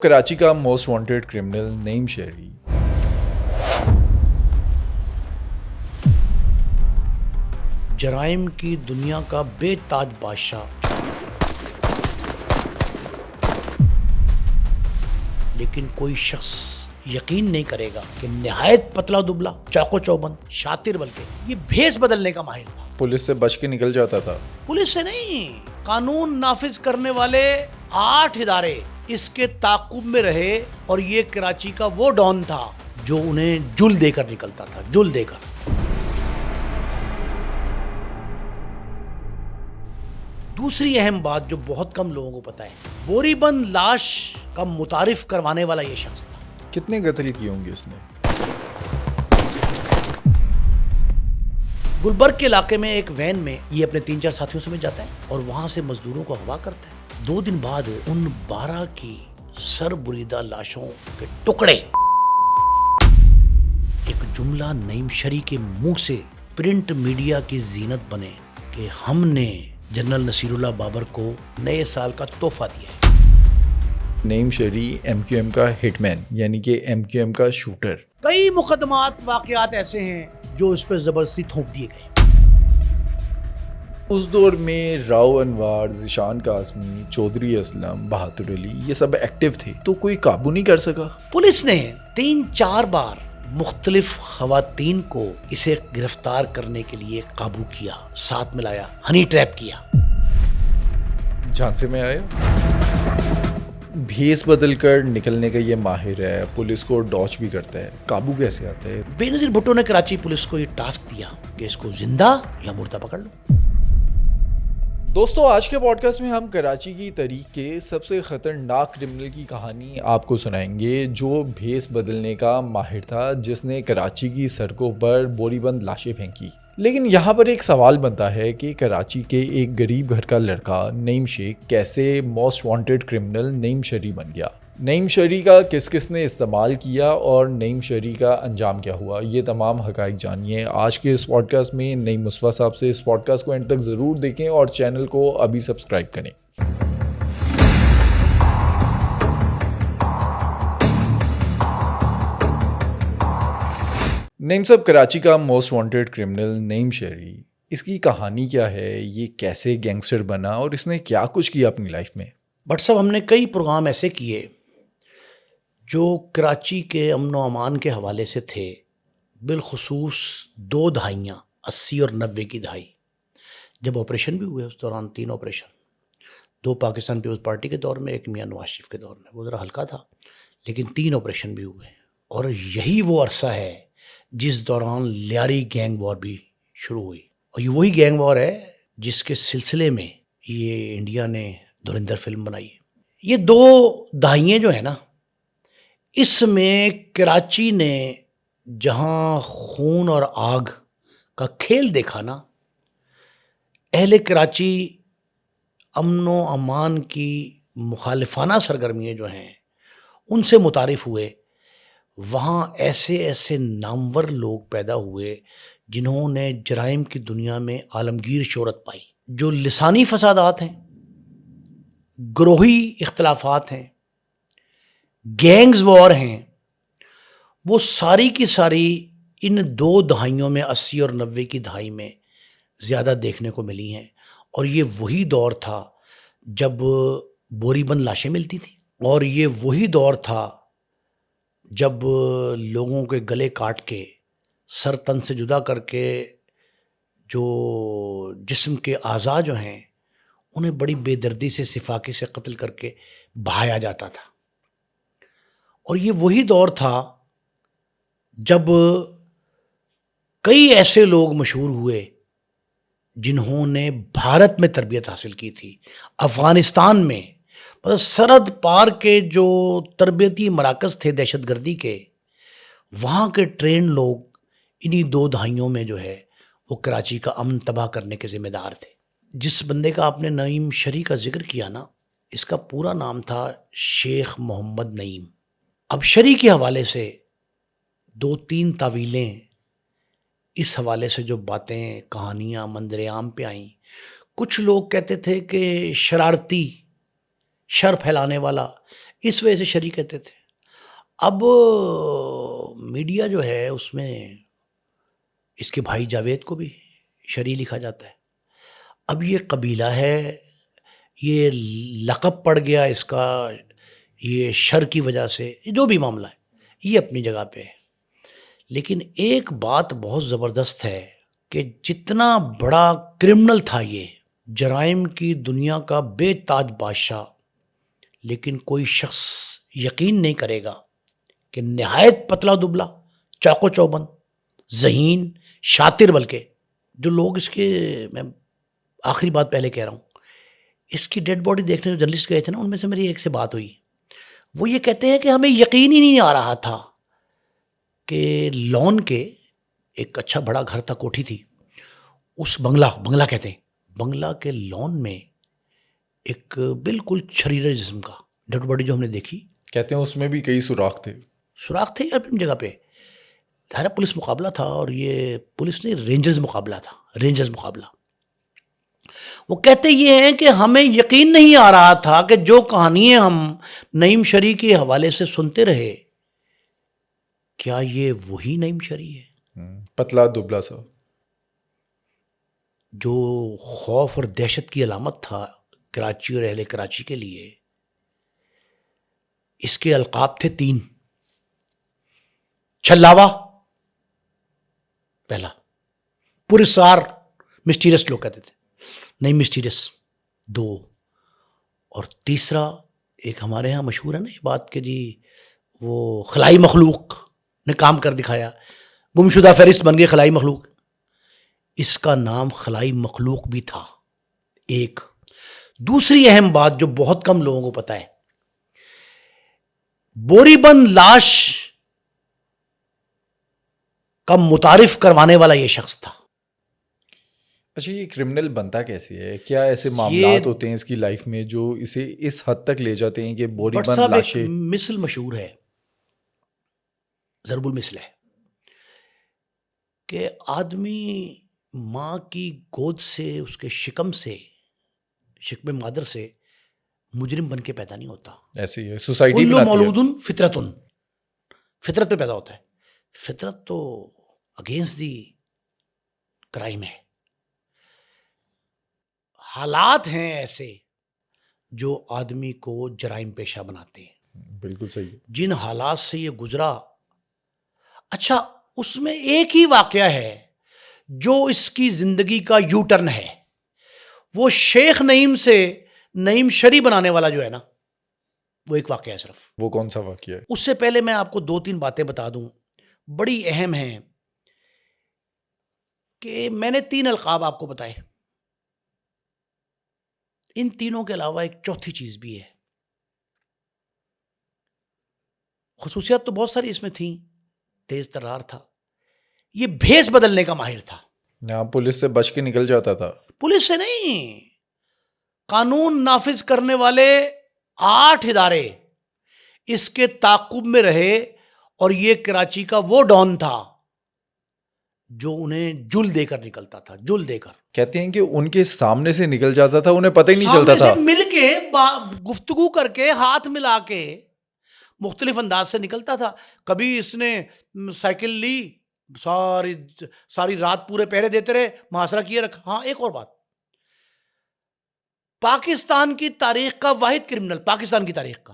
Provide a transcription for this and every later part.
کراچی کا most wanted criminal نعیم شہری جرائم کی دنیا کا بے تاج بادشاہ، لیکن کوئی شخص یقین نہیں کرے گا کہ نہایت پتلا دبلا، چاقو چوبند، شاطر، بلکہ یہ بھیس بدلنے کا ماہر تھا۔ پولیس سے بچ کے نکل جاتا تھا۔ پولیس سے نہیں، قانون نافذ کرنے والے 8 ادارے اس کے تعاقب میں رہے، اور یہ کراچی کا وہ ڈان تھا جو انہیں جل دے کر نکلتا تھا، جل دے کر۔ دوسری اہم بات جو بہت کم لوگوں کو پتہ ہے، بوری بند لاش کا متعارف کروانے والا یہ شخص تھا۔ کتنے قتل کیے ہوں گے اس نے؟ گلبرگ کے علاقے میں ایک وین میں یہ اپنے 3-4 ساتھیوں سمیت جاتا ہے اور وہاں سے مزدوروں کو اغوا کرتا ہے۔ 2 دن بعد ان 12 کی سر بریدہ لاشوں کے ٹکڑے ایک جملہ نعیم شہری کے منہ سے پرنٹ میڈیا کی زینت بنے کہ ہم نے جنرل نصیر اللہ بابر کو نئے سال کا تحفہ دیا ہے۔ نعیم شہری ایم کیو ایم کا ہٹ مین، یعنی کہ ایم کیو ایم کا شوٹر۔ کئی مقدمات، واقعات ایسے ہیں جو اس پہ زبردستی تھوپ دیے گئے۔ اس دور میں راؤ انوار، ذیشان قاسمی، چودھری اسلم، بہادر علی یہ سب ایکٹیو تھے، تو کوئی قابو نہیں کر سکا۔ پولیس نے 3-4 بار مختلف خواتین کو اسے گرفتار کرنے کے لیے قابو کیا، ساتھ ملایا، ہنی ٹریپ کیا۔ جھانسے میں آیا، بھیس بدل کر نکلنے کا یہ ماہر ہے، پولیس کو ڈاچ بھی کرتا ہے، قابو کیسے آتا ہے؟ بے نظیر بھٹو نے کراچی پولیس کو یہ ٹاسک دیا کہ اس کو زندہ یا مردہ پکڑ لو۔ دوستو، آج کے پوڈ کاسٹ میں ہم کراچی کی تاریخ کے سب سے خطرناک کرمنل کی کہانی آپ کو سنائیں گے، جو بھیس بدلنے کا ماہر تھا، جس نے کراچی کی سڑکوں پر بوری بند لاشیں پھینکی۔ لیکن یہاں پر ایک سوال بنتا ہے کہ کراچی کے ایک غریب گھر کا لڑکا نعیم شیخ کیسے موسٹ وانٹڈ کرمنل نعیم شہری بن گیا؟ نعیم شہری کا کس کس نے استعمال کیا اور نعیم شہری کا انجام کیا ہوا؟ یہ تمام حقائق جانیے آج کے اس پوڈ کاسٹ میں نعیم مصطفیٰ صاحب سے۔ اس پوڈ کاسٹ کو اینڈ تک ضرور دیکھیں اور چینل کو ابھی سبسکرائب کریں۔ نعیم صاحب، کراچی کا موسٹ وانٹڈ کرمنل نعیم شہری، اس کی کہانی کیا ہے؟ یہ کیسے گینگسٹر بنا اور اس نے کیا کچھ کیا اپنی لائف میں؟ بٹ صاحب، ہم نے کئی پروگرام ایسے کیے جو کراچی کے امن و امان کے حوالے سے تھے، بالخصوص 2 دہائیاں، 80 اور 90 کی دہائی، جب آپریشن بھی ہوئے، اس دوران 3 آپریشن، 2 پاکستان پیپلز پارٹی کے دور میں، ایک میاں نواز شریف کے دور میں، وہ ذرا ہلکا تھا، لیکن 3 آپریشن بھی ہوئے۔ اور یہی وہ عرصہ ہے جس دوران لیاری گینگ وار بھی شروع ہوئی، اور یہ وہی گینگ وار ہے جس کے سلسلے میں یہ انڈیا نے دھرندر فلم بنائی۔ یہ 2 دہائیاں جو ہیں نا، اس میں کراچی نے جہاں خون اور آگ کا کھیل دیکھا نا، اہل کراچی امن و امان کی مخالفانہ سرگرمیاں جو ہیں ان سے متعارف ہوئے۔ وہاں ایسے ایسے نامور لوگ پیدا ہوئے جنہوں نے جرائم کی دنیا میں عالمگیر شہرت پائی۔ جو لسانی فسادات ہیں، گروہی اختلافات ہیں، گینگز وار ہیں، وہ ساری کی ساری ان 2 دہائیوں میں، 80 اور 90 کی دہائی میں زیادہ دیکھنے کو ملی ہیں۔ اور یہ وہی دور تھا جب بوری بند لاشیں ملتی تھیں، اور یہ وہی دور تھا جب لوگوں کے گلے کاٹ کے، سر تن سے جدا کر کے، جو جسم کے اعضاء جو ہیں انہیں بڑی بے دردی سے، سفاکے سے قتل کر کے بہایا جاتا تھا۔ اور یہ وہی دور تھا جب کئی ایسے لوگ مشہور ہوئے جنہوں نے بھارت میں تربیت حاصل کی تھی، افغانستان میں، مطلب سرحد پار کے جو تربیتی مراکز تھے دہشت گردی کے، وہاں کے ٹرین لوگ انہی 2 دہائیوں میں جو ہے وہ کراچی کا امن تباہ کرنے کے ذمہ دار تھے۔ جس بندے کا آپ نے نعیم شہری کا ذکر کیا نا، اس کا پورا نام تھا شیخ محمد نعیم۔ اب شہری کے حوالے سے 2-3 تعویلیں اس حوالے سے جو باتیں، کہانیاں منظر عام پہ آئیں۔ کچھ لوگ کہتے تھے کہ شرارتی شر پھیلانے والا، اس وجہ سے شری کہتے تھے۔ اب میڈیا جو ہے اس میں اس کے بھائی جاوید کو بھی شری لکھا جاتا ہے۔ اب یہ قبیلہ ہے، یہ لقب پڑ گیا اس کا، یہ شر کی وجہ سے، جو بھی معاملہ ہے یہ اپنی جگہ پہ ہے۔ لیکن ایک بات بہت زبردست ہے کہ جتنا بڑا کرمنل تھا یہ، جرائم کی دنیا کا بے تاج بادشاہ، لیکن کوئی شخص یقین نہیں کرے گا کہ نہایت پتلا دبلا، چاقو چوبند، ذہین، شاطر، بلکہ جو لوگ اس کے، میں آخری بات پہلے کہہ رہا ہوں، اس کی ڈیڈ باڈی دیکھنے جو جرنلسٹ گئے تھے نا، ان میں سے میری ایک سے بات ہوئی، وہ یہ کہتے ہیں کہ ہمیں یقین ہی نہیں آ رہا تھا کہ لون کے ایک اچھا بڑا گھر تھا، کوٹھی تھی، اس بنگلہ کہتے ہیں، بنگلہ کے لون میں ایک بالکل شریر جسم کا ڈیڈ باڈی جو ہم نے دیکھی، کہتے ہیں اس میں بھی کئی سوراخ تھے۔ سوراخ تھے اپنی جگہ پہ، ظاہر پولیس مقابلہ تھا، اور یہ پولیس نے رینجرز مقابلہ تھا، رینجرز مقابلہ۔ وہ کہتے یہ ہیں کہ ہمیں یقین نہیں آ رہا تھا کہ جو کہانیاں ہم نعیم شری کے حوالے سے سنتے رہے، کیا یہ وہی نعیم شری ہے پتلا دبلا سا، جو خوف اور دہشت کی علامت تھا کراچی اور اہل کراچی کے لیے۔ اس کے القاب تھے 3، چھلاوا پہلا، پرسار، مسٹیریس لوگ کہتے تھے، نہیں مسٹیریس 2، اور تیسرا ایک ہمارے ہاں مشہور ہے نا یہ بات کہ جی وہ خلائی مخلوق نے کام کر دکھایا، گمشدہ فہرست بن گئے خلائی مخلوق، اس کا نام خلائی مخلوق بھی تھا ایک۔ دوسری اہم بات جو بہت کم لوگوں کو پتہ ہے، بوری بند لاش کا متعارف کروانے والا یہ شخص تھا۔ اچھا یہ کرمنل بنتا کیسے ہے؟ کیا ایسے یہ معاملات ہوتے ہیں اس کی لائف میں جو اسے اس حد تک لے جاتے ہیں کہ بوری بٹ بند صاحب ایک لاشیں؟ مثل مشہور ہے، ضرب المثل ہے، کہ آدمی ماں کی گود سے، اس کے شکم شکم مادر سے مجرم بن کے پیدا نہیں ہوتا۔ ایسے ہی ہے، سوسائٹی کل بناتی ہے۔ مولود فطرتن، فطرت پہ پیدا ہوتا ہے، فطرت تو اگینسٹ دی کرائم ہے۔ حالات ہیں ایسے جو آدمی کو جرائم پیشہ بناتے ہیں، بالکل صحیح ہے۔ جن حالات سے یہ گزرا۔ اچھا اس میں ایک ہی واقعہ ہے جو اس کی زندگی کا یو ٹرن ہے، وہ شیخ نعیم سے نعیم شری بنانے والا جو ہے نا، وہ ایک واقعہ ہے صرف۔ وہ کون سا واقعہ ہے؟ اس سے پہلے میں آپ کو 2-3 باتیں بتا دوں، بڑی اہم ہیں، کہ میں نے 3 القاب آپ کو بتائے، ان تینوں کے علاوہ ایک چوتھی چیز بھی ہے۔ خصوصیات تو بہت ساری اس میں تھیں، تیز ترار تھا، یہ بھیس بدلنے کا ماہر تھا۔ یہاں پولیس سے بچ کے نکل جاتا تھا؟ پولیس سے نہیں، قانون نافذ کرنے والے 8 ادارے اس کے تعاقب میں رہے، اور یہ کراچی کا وہ ڈان تھا جو انہیں جل دے کر نکلتا تھا، جل دے کر۔ کہتے ہیں کہ ان کے سامنے سے نکل جاتا تھا، انہیں پتہ ہی نہیں چلتا سامنے تھا۔ سے مل کے گفتگو کر کے، ہاتھ ملا کے، مختلف انداز سے نکلتا تھا۔ کبھی اس نے سائیکل لی، ساری رات پورے پہرے دیتے رہے، محاصرہ کیے رکھا۔ ہاں ایک اور بات، پاکستان کی تاریخ کا واحد کرمنل، پاکستان کی تاریخ کا،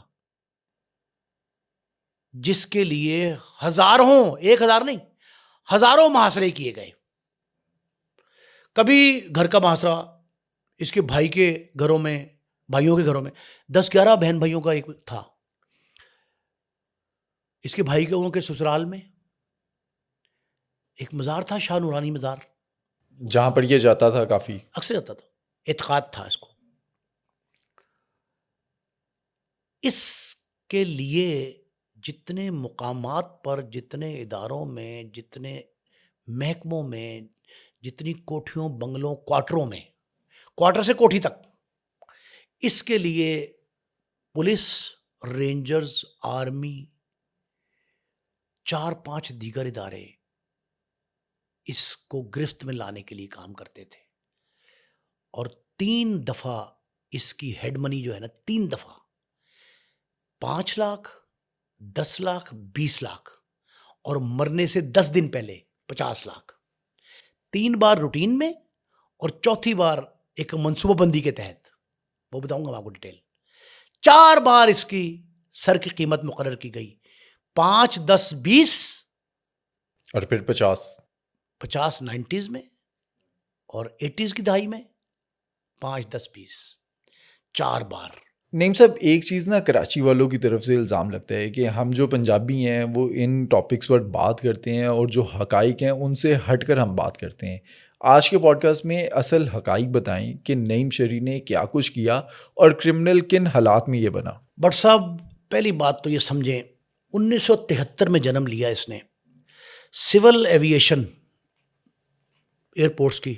جس کے لیے ہزاروں، 1000 نہیں، ہزاروں محاصرے کیے گئے۔ کبھی گھر کا محاصرہ اس کے بھائی کے گھروں میں، بھائیوں کے گھروں میں، 10-11 بہن بھائیوں کا ایک تھا، اس کے بھائی کے سسرال میں ایک مزار تھا، شاہ نورانی مزار، جہاں پر یہ جاتا تھا، کافی اکثر جاتا تھا، اعتقاد تھا اس کو۔ اس کے لیے جتنے مقامات پر، جتنے اداروں میں، جتنے محکموں میں، جتنی کوٹھیوں، بنگلوں، کوارٹروں میں، کوارٹر سے کوٹھی تک، اس کے لیے پولیس، رینجرز، آرمی، 4-5 دیگر ادارے اس کو گرفت میں لانے کے لیے کام کرتے تھے، اور 3 دفعہ اس کی ہیڈ منی جو ہے نا، 3 دفعہ 5 لاکھ 10 لاکھ 20 لاکھ اور مرنے سے 10 دن پہلے 50 لاکھ. 3 بار روٹین میں اور چوتھی بار ایک منصوبہ بندی کے تحت, وہ بتاؤں گا میں آپ کو ڈیٹیل. 4 بار اس کی سر کی قیمت مقرر کی گئی, 5, 10, 20 اور پھر 50 90s میں اور 80s کی دہائی میں 5, 10, 20 4 بار. نعیم صاحب, ایک چیز نا کراچی والوں کی طرف سے الزام لگتا ہے کہ ہم جو پنجابی ہیں وہ ان ٹاپکس پر بات کرتے ہیں اور جو حقائق ہیں ان سے ہٹ کر ہم بات کرتے ہیں. آج کے پوڈ کاسٹ میں اصل حقائق بتائیں کہ نعیم شری نے کیا کچھ کیا اور کرمنل کن حالات میں یہ بنا. بٹ صاحب, پہلی بات تو یہ سمجھیں 1973 میں جنم لیا اس نے. سول ایویشن ایئرپورٹس کی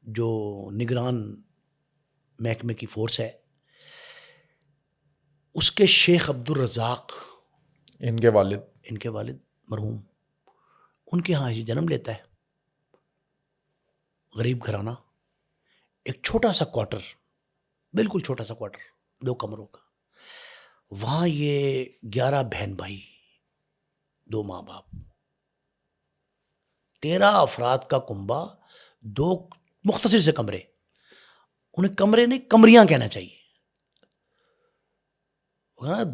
جو نگران محکمے کی فورس ہے, اس کے شیخ عبدالرزاق ان کے والد مرحوم, ان کے ہاں یہ جنم لیتا ہے. غریب گھرانہ, ایک چھوٹا سا کوارٹر, بالکل چھوٹا سا کوارٹر 2 کمروں کا. وہاں یہ 11 بہن بھائی, 2 ماں باپ, 13 افراد کا کنبہ, 2 مختصر سے کمرے. انہیں کمرے نہیں کمریاں کہنا چاہیے,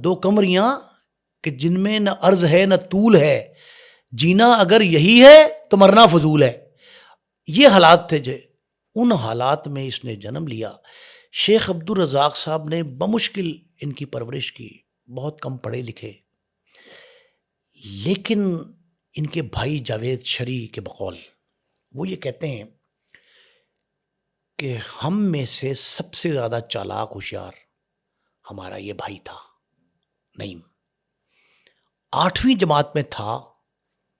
2 کمریاں کہ جن میں نہ عرض ہے نہ طول ہے. جینا اگر یہی ہے تو مرنا فضول ہے. یہ حالات تھے جو ان حالات میں اس نے جنم لیا. شیخ عبدالرزاق صاحب نے بمشکل ان کی پرورش کی, بہت کم پڑھے لکھے, لیکن ان کے بھائی جاوید شری کے بقول وہ یہ کہتے ہیں کہ ہم میں سے سب سے زیادہ چالاک ہوشیار ہمارا یہ بھائی تھا نعیم. 8ویں جماعت میں تھا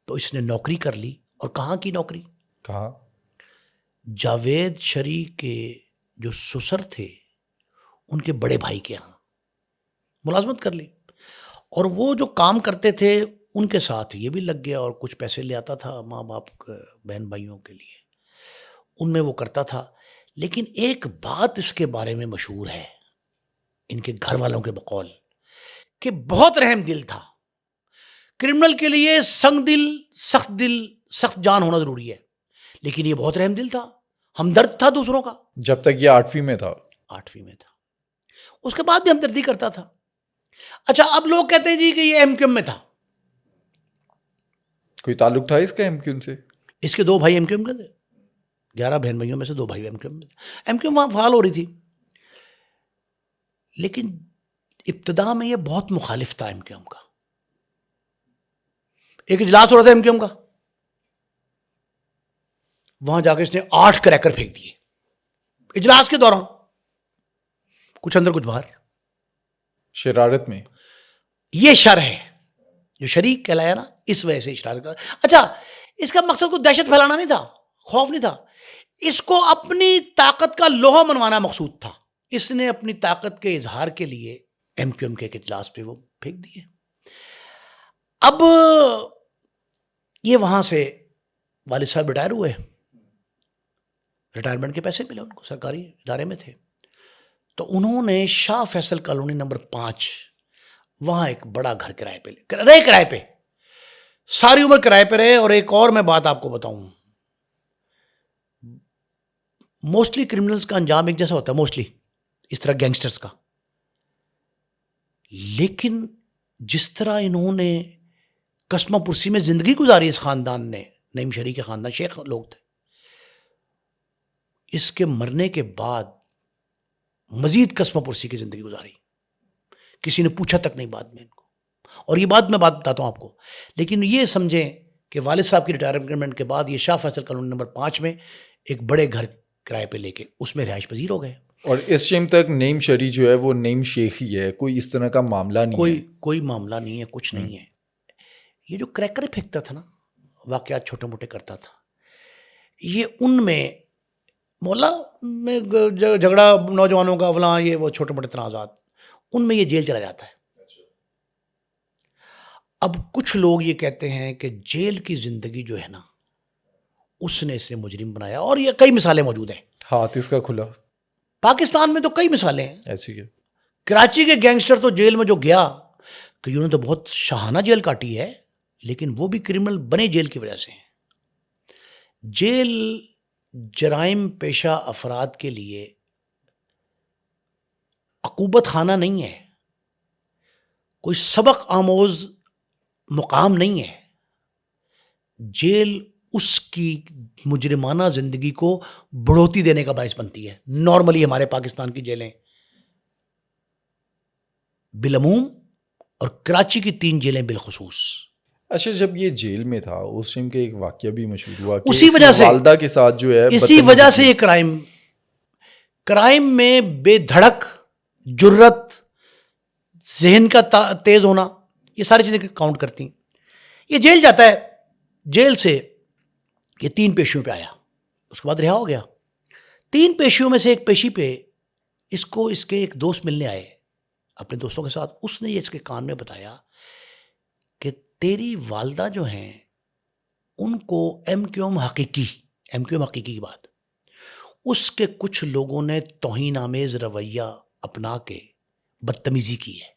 تو اس نے نوکری کر لی. اور کہاں کی نوکری؟ کہاں؟ جاوید شری کے جو سسر تھے ان کے بڑے بھائی کے ہاں ملازمت کر لی. اور وہ جو کام کرتے تھے ان کے ساتھ یہ بھی لگ گیا اور کچھ پیسے لے آتا تھا ماں باپ بہن بھائیوں کے لیے, ان میں وہ کرتا تھا. لیکن ایک بات اس کے بارے میں مشہور ہے ان کے گھر والوں کے بقول کہ بہت رحم دل تھا. کرمنل کے لیے سنگ دل سخت جان ہونا ضروری ہے, لیکن یہ بہت رحم دل تھا, ہمدرد تھا دوسروں کا. جب تک یہ 8ویں میں تھا. اس کے بعد بھی ہمدردی کرتا تھا. اچھا, اب لوگ کہتے ہیں جی کہ یہ ایم کیو ایم میں تھا. کوئی تعلق تھا اس کا ایم کیو ایم سے؟ اس کے 2 بھائی ایم کیو ایم کے تھے. 11 بہن بھائیوں میں سے 2 بھائی ایم کیو ایم میں تھے. ایم کیو ایم وہاں فعال ہو رہی تھی, لیکن ابتدا میں یہ بہت مخالف تھا ایم کیو ایم کا. ایک اجلاس ہو رہا تھا ایم کیو ایم کا, وہاں جا کے اس نے 8 کریکر پھینک دیے اجلاس کے دوران, کچھ اندر کچھ باہر, شرارت میں. یہ شر ہے جو شریک کہلایا نا, اس وجہ سے شرارت کا. اچھا, اس کا مقصد کوئی دہشت پھیلانا نہیں تھا, خوف نہیں تھا, اس کو اپنی طاقت کا لوہا منوانا مقصود تھا. اس نے اپنی طاقت کے اظہار کے لیے ایم کیو ایم کے اجلاس پہ وہ پھینک دیے. اب یہ وہاں سے والد صاحب ریٹائر ہوئے, ریٹائرمنٹ کے پیسے ملے ان کو, سرکاری ادارے میں تھے, تو انہوں نے شاہ فیصل کالونی نمبر 5 وہاں ایک بڑا گھر کرائے پہ ساری عمر کرائے پہ رہے. اور ایک اور میں بات آپ کو بتاؤں, موسٹلی کرمنلز کا انجام ایک جیسا ہوتا ہے, موسٹلی اس طرح گینگسٹرز کا, لیکن جس طرح انہوں نے قسمہ پرسی میں زندگی گزاری اس خاندان نے, نعیم شری کے خاندان شیخ لوگ تھے, اس کے مرنے کے بعد مزید قسمہ پرسی کی زندگی گزاری. کسی نے پوچھا تک نہیں بعد میں ان کو, اور یہ بات میں بتاتا ہوں آپ کو. لیکن یہ سمجھیں کہ والد صاحب کی ریٹائرمنٹ کے بعد یہ شاہ فیصل کالونی نمبر 5 میں ایک بڑے گھر کرائے پہ لے کے اس میں رہائش پذیر ہو گئے. اور اس ٹائم تک نعیم شری جو ہے وہ نعیم شیخ ہی ہے, کوئی اس طرح کا معاملہ نہیں ہے. کوئی معاملہ نہیں ہے, کچھ نہیں ہے. یہ جو کریکر پھینکتا تھا نا, واقعات چھوٹے موٹے کرتا تھا, یہ ان میں مولا میں جھگڑا نوجوانوں کا فلاں یہ وہ چھوٹے موٹے تنازعات, ان میں یہ جیل چلا جاتا ہے. اب کچھ لوگ یہ کہتے ہیں کہ جیل کی زندگی جو ہے نا اس نے اسے مجرم بنایا, اور یہ کئی مثالیں موجود ہیں, ہاتھ اس کا کھلا. پاکستان میں تو کئی مثالیں ہیں ایسی ہے. کراچی کے گینگسٹر تو جیل میں جو گیا, کہ انہوں نے تو بہت شاہانہ جیل کاٹی ہے، لیکن وہ بھی کرمنل بنے جیل کی وجہ سے ہیں۔ جیل جرائم پیشہ افراد کے لیے عقوبت خانہ نہیں ہے، کوئی سبق آموز مقام نہیں ہے۔ جیل اس کی مجرمانہ زندگی کو بڑھوتی دینے کا باعث بنتی ہے۔ نارملی ہمارے پاکستان کی جیلیں بالعموم اور کراچی کی 3 جیلیں بالخصوص۔ اچھا، جب یہ جیل میں تھا اس ٹائم کے ایک واقعہ بھی مشہور ہوا کہ اسی اس کی وجہ سے والدہ کے ساتھ جو ہے اسی وجہ سے یہ کرائم میں بے دھڑک، جرت، ذہن کا تیز ہونا، یہ ساری چیزیں کاؤنٹ کرتی ہیں۔ یہ جیل جاتا ہے، جیل سے یہ 3 پیشیوں پہ آیا، اس کے بعد رہا ہو گیا۔ 3 پیشیوں میں سے ایک پیشی پہ اس کو اس کے ایک دوست ملنے آئے اپنے دوستوں کے ساتھ۔ اس نے یہ اس کے کان میں بتایا کہ تیری والدہ جو ہیں ان کو ایم کیو ایم حقیقی کی بات، اس کے کچھ لوگوں نے توہین آمیز رویہ اپنا کے بدتمیزی کی ہے۔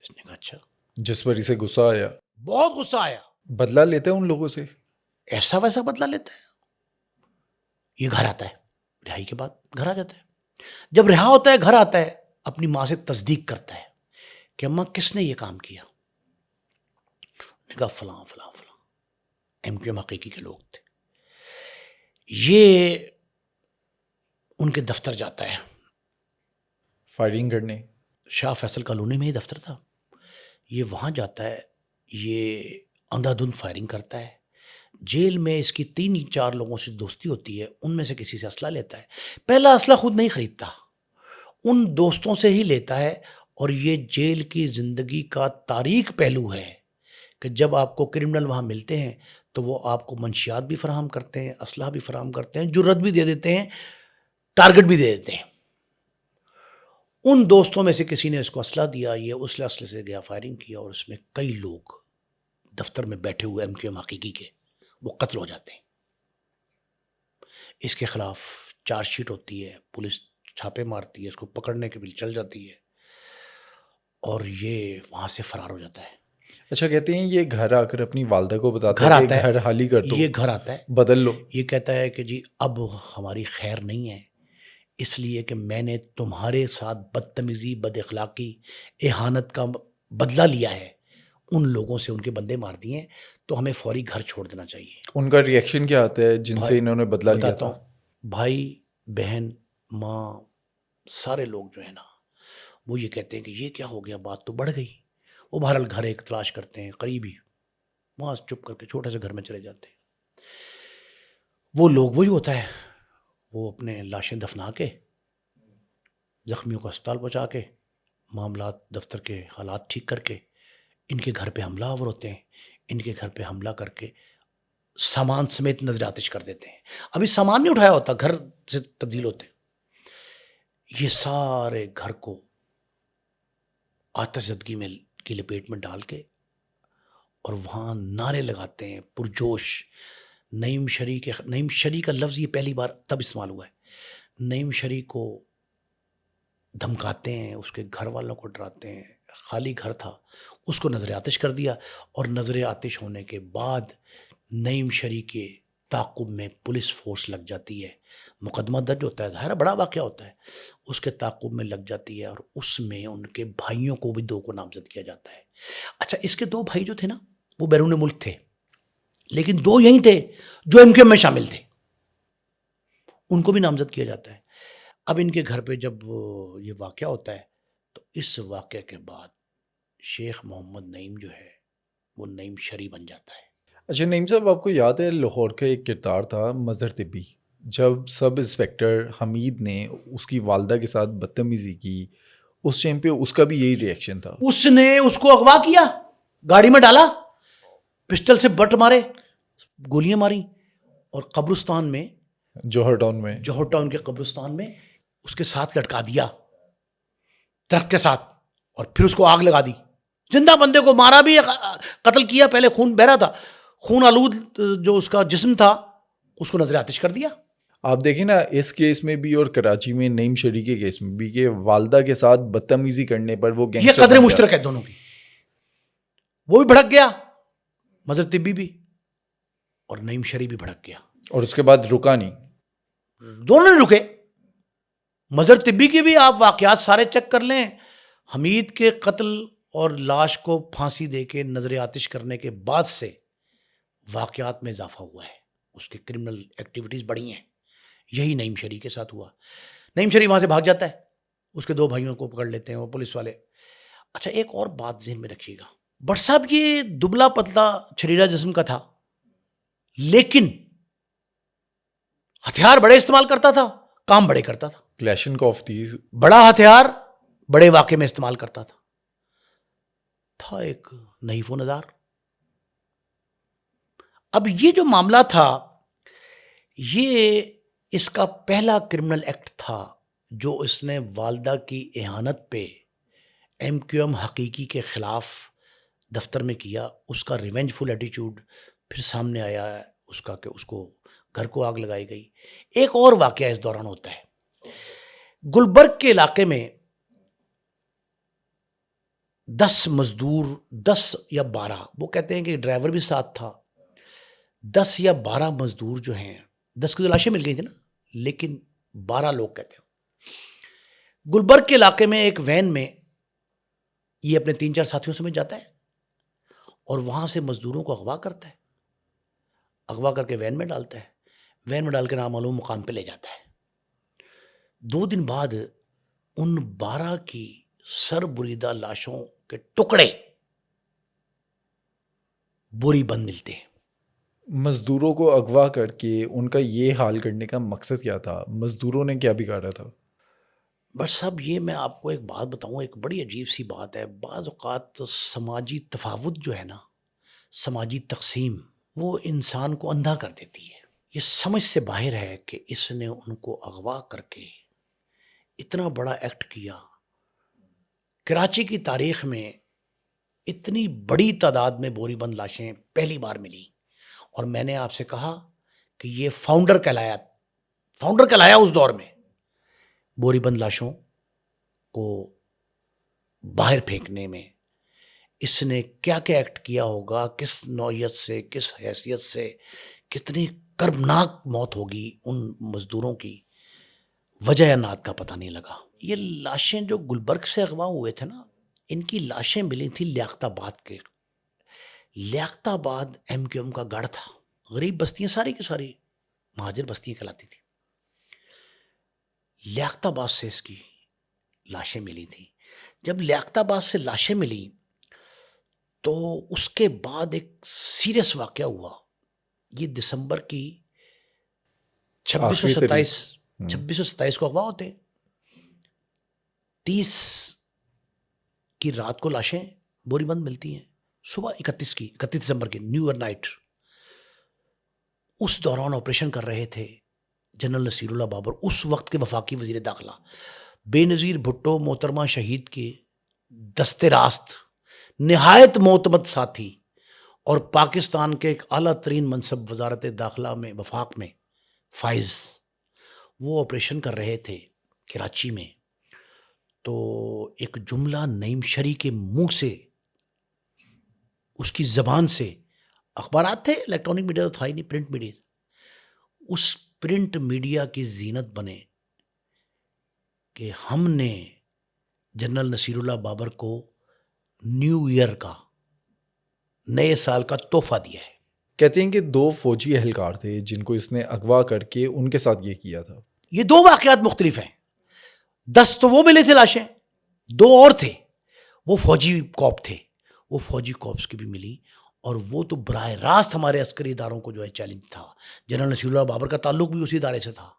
اس نے کہا اچھا، جس پر اسے غصہ آیا، بہت غصہ آیا، بدلہ لیتے ہیں ان لوگوں سے، ایسا ویسا بدلہ لیتا ہے۔ یہ گھر آتا ہے، رہائی کے بعد گھر آ جاتا ہے۔ جب رہا ہوتا ہے گھر آتا ہے، اپنی ماں سے تصدیق کرتا ہے کہ اماں کس نے یہ کام کیا؟ نے کہا فلاں فلاں فلاں، ایم کیو ایم حقیقی کے لوگ تھے۔ یہ ان کے دفتر جاتا ہے، فائرنگ کرنے۔ شاہ فیصل کالونی میں ہی دفتر تھا۔ یہ وہاں جاتا ہے، یہ اندھا دھند فائرنگ کرتا ہے۔ جیل میں اس کی 3-4 لوگوں سے دوستی ہوتی ہے، ان میں سے کسی سے اسلحہ لیتا ہے۔ پہلا اسلحہ خود نہیں خریدتا، ان دوستوں سے ہی لیتا ہے۔ اور یہ جیل کی زندگی کا تاریک پہلو ہے کہ جب آپ کو کرمنل وہاں ملتے ہیں تو وہ آپ کو منشیات بھی فراہم کرتے ہیں، اسلحہ بھی فراہم کرتے ہیں، جرت بھی دے دیتے ہیں، ٹارگٹ بھی دے دیتے ہیں۔ ان دوستوں میں سے کسی نے اس کو اسلحہ دیا، یہ اس اسلحے سے گیا، فائرنگ کیا، اور اس میں کئی لوگ دفتر میں بیٹھے ہوئے ایم کیو ایم حقیقی کے وہ قتل ہو جاتے ہیں۔ اس کے خلاف چارج شیٹ ہوتی ہے، پولیس چھاپے مارتی ہے، اس کو پکڑنے کے لیے چل جاتی ہے، اور یہ وہاں سے فرار ہو جاتا ہے۔ اچھا، کہتے ہیں یہ گھر آ کر اپنی والدہ کو بتاتا گھر ہے آتا کہ ہے، گھر خالی کر دو، یہ گھر آتا ہے، بدل لو۔ یہ کہتا ہے کہ جی اب ہماری خیر نہیں ہے، اس لیے کہ میں نے تمہارے ساتھ بدتمیزی، بد اخلاقی، اہانت کا بدلہ لیا ہے، ان لوگوں سے ان کے بندے مار دیے ہیں، تو ہمیں فوری گھر چھوڑ دینا چاہیے۔ ان کا ریئیکشن کیا آتا ہے جن سے انہوں نے بدلہ لیا بتاتا تھا؟ ہوں، بھائی بہن ماں سارے لوگ جو ہیں نا وہ یہ کہتے ہیں کہ یہ کیا ہو گیا، بات تو بڑھ گئی۔ وہ بہرحال گھر ایک تلاش کرتے ہیں قریبی، وہاں چپ کر کے چھوٹے سے گھر میں چلے جاتے ہیں۔ وہ لوگ وہی ہوتا ہے، وہ اپنے لاشیں دفنا کے، زخمیوں کو اسپتال پہنچا کے، معاملات دفتر کے حالات ٹھیک کر کے ان کے گھر پہ حملہ آور ہوتے ہیں۔ ان کے گھر پہ حملہ کر کے سامان سمیت نظر آتش کر دیتے ہیں۔ ابھی سامان نہیں اٹھایا ہوتا، گھر سے تبدیل ہوتے ہیں۔ یہ سارے گھر کو آتش زدگی میں کی لپیٹ میں ڈال کے اور وہاں نعرے لگاتے ہیں پرجوش۔ نعیم شریع کا لفظ یہ پہلی بار تب استعمال ہوا ہے۔ نعیم شریع کو دھمکاتے ہیں، اس کے گھر والوں کو ڈراتے ہیں۔ خالی گھر تھا، اس کو نظر آتش کر دیا، اور نظر آتش ہونے کے بعد نعیم شریع کے تعاقب میں پولیس فورس لگ جاتی ہے۔ مقدمہ درج ہوتا ہے، ظاہر بڑا واقعہ ہوتا ہے، اس کے تعاقب میں لگ جاتی ہے، اور اس میں ان کے بھائیوں کو بھی 2 کو نامزد کیا جاتا ہے۔ اچھا، اس کے 2 بھائی جو تھے نا وہ بیرون ملک تھے، لیکن 2 یہی تھے جو ایم کیو ایم میں شامل تھے، ان کو بھی نامزد کیا جاتا ہے۔ اب ان کے گھر پہ جب یہ واقعہ ہوتا ہے تو اس واقعے کے بعد شیخ محمد نعیم جو ہے وہ نعیم شریع بن جاتا ہے۔ اچھا نعیم صاحب، آپ کو یاد ہے لاہور کا ایک کردار تھا مظہر طبی، جب سب انسپیکٹر حمید نے اس کی والدہ کے ساتھ بدتمیزی کی، اس ٹائم پہ اس کا بھی یہی ریئیکشن تھا؟ اس نے اس کو اغوا کیا، گاڑی میں ڈالا، پسٹل سے بٹ مارے، گولیاں ماری، اور قبرستان میں، جوہر ٹاؤن کے قبرستان میں اس کے ساتھ لٹکا دیا درخت کے ساتھ، اور پھر اس کو آگ لگا دی۔ زندہ بندے کو مارا بھی، قتل کیا، پہلے خون بہ رہا تھا، خون آلود جو اس کا جسم تھا اس کو نظر آتش کر دیا۔ آپ دیکھیں نا اس کیس میں بھی اور کراچی میں نعیم شری کے کیس میں بھی کہ والدہ کے ساتھ بدتمیزی کرنے پر وہ یہ گینگسٹر قدر بن گیا. مشترک ہے دونوں کی. وہ بھی بھڑک گیا, مظہر طبی بھی, اور نعیم شری بھی بھڑک گیا. اور اس کے بعد رکا نہیں. دونوں نے رکے. مظہر طبی کی بھی آپ واقعات سارے چیک کر لیں. حمید کے قتل اور لاش کو پھانسی دے کے نظر آتش کرنے کے بعد سے واقعات میں اضافہ ہوا ہے, اس کے کرمنل ایکٹیویٹیز بڑھی ہیں. یہی نعیم شری کے ساتھ ہوا. نعیم شری وہاں سے بھاگ جاتا ہے, اس کے 2 بھائیوں کو پکڑ لیتے ہیں وہ پولیس والے. اچھا ایک اور بات ذہن میں رکھیے گا, بٹ صاحب یہ دبلا پتلا چھریرا جسم کا تھا, لیکن ہتھیار بڑے استعمال کرتا تھا, کام بڑے کرتا تھا. کلیشنکوف تھی. بڑا ہتھیار بڑے واقعے میں استعمال کرتا تھا ایک نحیف و نظار. اب یہ جو معاملہ تھا یہ اس کا پہلا کرمنل ایکٹ تھا جو اس نے والدہ کی اہانت پہ ایم کیو ایم حقیقی کے خلاف دفتر میں کیا. اس کا ریونج فل ایٹیچیوڈ پھر سامنے آیا ہے اس کا کہ اس کو گھر کو آگ لگائی گئی. ایک اور واقعہ اس دوران ہوتا ہے. گلبرگ کے علاقے میں 10 مزدور 10 یا 12 وہ کہتے ہیں کہ ڈرائیور بھی ساتھ تھا, 10 یا 12 مزدور جو ہیں, 10 کی لاشیں مل گئی تھی نا, لیکن 12 لوگ کہتے ہیں. گلبرگ کے علاقے میں ایک وین میں یہ اپنے 3-4 ساتھیوں سمیت جاتا ہے اور وہاں سے مزدوروں کو اغوا کرتا ہے. اغوا کر کے وین میں ڈالتا ہے, وین میں ڈال کے نامعلوم مقام پہ لے جاتا ہے. 2 دن بعد ان 12 کی سر بریدہ لاشوں کے ٹکڑے بوری بند ملتے ہیں. مزدوروں کو اغوا کر کے ان کا یہ حال کرنے کا مقصد کیا تھا؟ مزدوروں نے کیا بگاڑا تھا؟ بس صاحب یہ میں آپ کو ایک بات بتاؤں, ایک بڑی عجیب سی بات ہے. بعض اوقات سماجی تفاوت جو ہے نا, سماجی تقسیم, وہ انسان کو اندھا کر دیتی ہے. یہ سمجھ سے باہر ہے کہ اس نے ان کو اغوا کر کے اتنا بڑا ایکٹ کیا. کراچی کی تاریخ میں اتنی بڑی تعداد میں بوری بند لاشیں پہلی بار ملی, اور میں نے آپ سے کہا کہ یہ فاؤنڈر کہلایا اس دور میں. بوری بند لاشوں کو باہر پھینکنے میں اس نے کیا کیا ایکٹ کیا ہوگا, کس نوعیت سے, کس حیثیت سے, کتنی کربناک موت ہوگی ان مزدوروں کی, وجہ یا نات کا پتہ نہیں لگا. یہ لاشیں جو گلبرگ سے اغوا ہوئے تھے نا, ان کی لاشیں ملی تھی لیاقت آباد کے. لیاقت آباد ایم کیو ایم کا گڑھ تھا, غریب بستیاں ساری کی ساری مہاجر بستیاں کہلاتی تھی. لیاقت آباد سے اس کی لاشیں ملی تھیں. جب لیاقت آباد سے لاشیں ملی تو اس کے بعد ایک سیریس واقعہ ہوا. یہ دسمبر کی 2627 کو اغوا ہوتے ہیں. 30 کی رات کو لاشیں بوری بند ملتی ہیں, صبح 31 دسمبر کی نیو ایئر نائٹ. اس دوران آپریشن کر رہے تھے جنرل نصیر اللہ بابر, اس وقت کے وفاقی وزیر داخلہ. بے نظیر بھٹو محترمہ شہید کے دست راست, نہایت معتمد ساتھی, اور پاکستان کے ایک اعلیٰ ترین منصب وزارت داخلہ میں وفاق میں فائز, وہ آپریشن کر رہے تھے کراچی میں. تو ایک جملہ نعیم شری کے منہ سے, اس کی زبان سے, اخبارات تھے, الیکٹرانک میڈیا تو تھا ہی نہیں, پرنٹ میڈیا, اس پرنٹ میڈیا کی زینت بنے کہ ہم نے جنرل نصیر اللہ بابر کو نیو ایئر کا, نئے سال کا تحفہ دیا ہے. کہتے ہیں کہ 2 فوجی اہلکار تھے جن کو اس نے اغوا کر کے ان کے ساتھ یہ کیا تھا. یہ 2 واقعات مختلف ہیں. 10 تو وہ ملے تھے لاشیں, 2 اور تھے وہ فوجی کوپ تھے, وہ فوجی کوپس کی بھی ملی, اور وہ تو براہ راست ہمارے عسکری اداروں کو جو ہے چیلنج تھا. جنرل نصیر اللہ بابر کا تعلق بھی اسی ادارے سے تھا.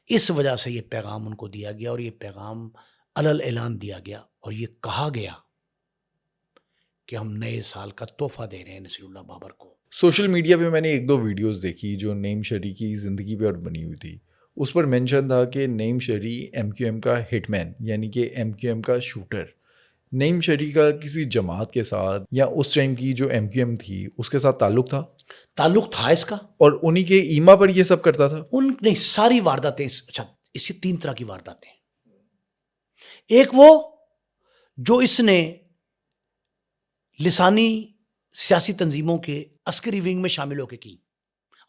اس وجہ سے یہ پیغام ان کو دیا گیا, اور یہ پیغام علل اعلان دیا گیا, اور یہ کہا گیا کہ ہم نئے سال کا تحفہ دے رہے ہیں نصیر اللہ بابر کو. سوشل میڈیا پہ میں نے 1-2 ویڈیوز دیکھی جو نعیم شری کی زندگی پہ بنی ہوئی تھی. اس پر مینشن تھا کہ نعیم شری ایم کیو ایم کا ہٹ مین, یعنی کہ ایم کیو ایم کا شوٹر. نعیم شری کا کسی جماعت کے ساتھ یا اس ٹائم کی جو ایم کیو ایم تھی اس کے ساتھ تعلق تھا؟ تعلق تھا اس کا. اور انہی کے ایما پر یہ سب کرتا تھا. نہیں، ساری وارداتیں. اچھا، اس کی 3 طرح کی وارداتیں. ایک وہ جو اس نے لسانی سیاسی تنظیموں کے عسکری ونگ میں شامل ہو کے کی.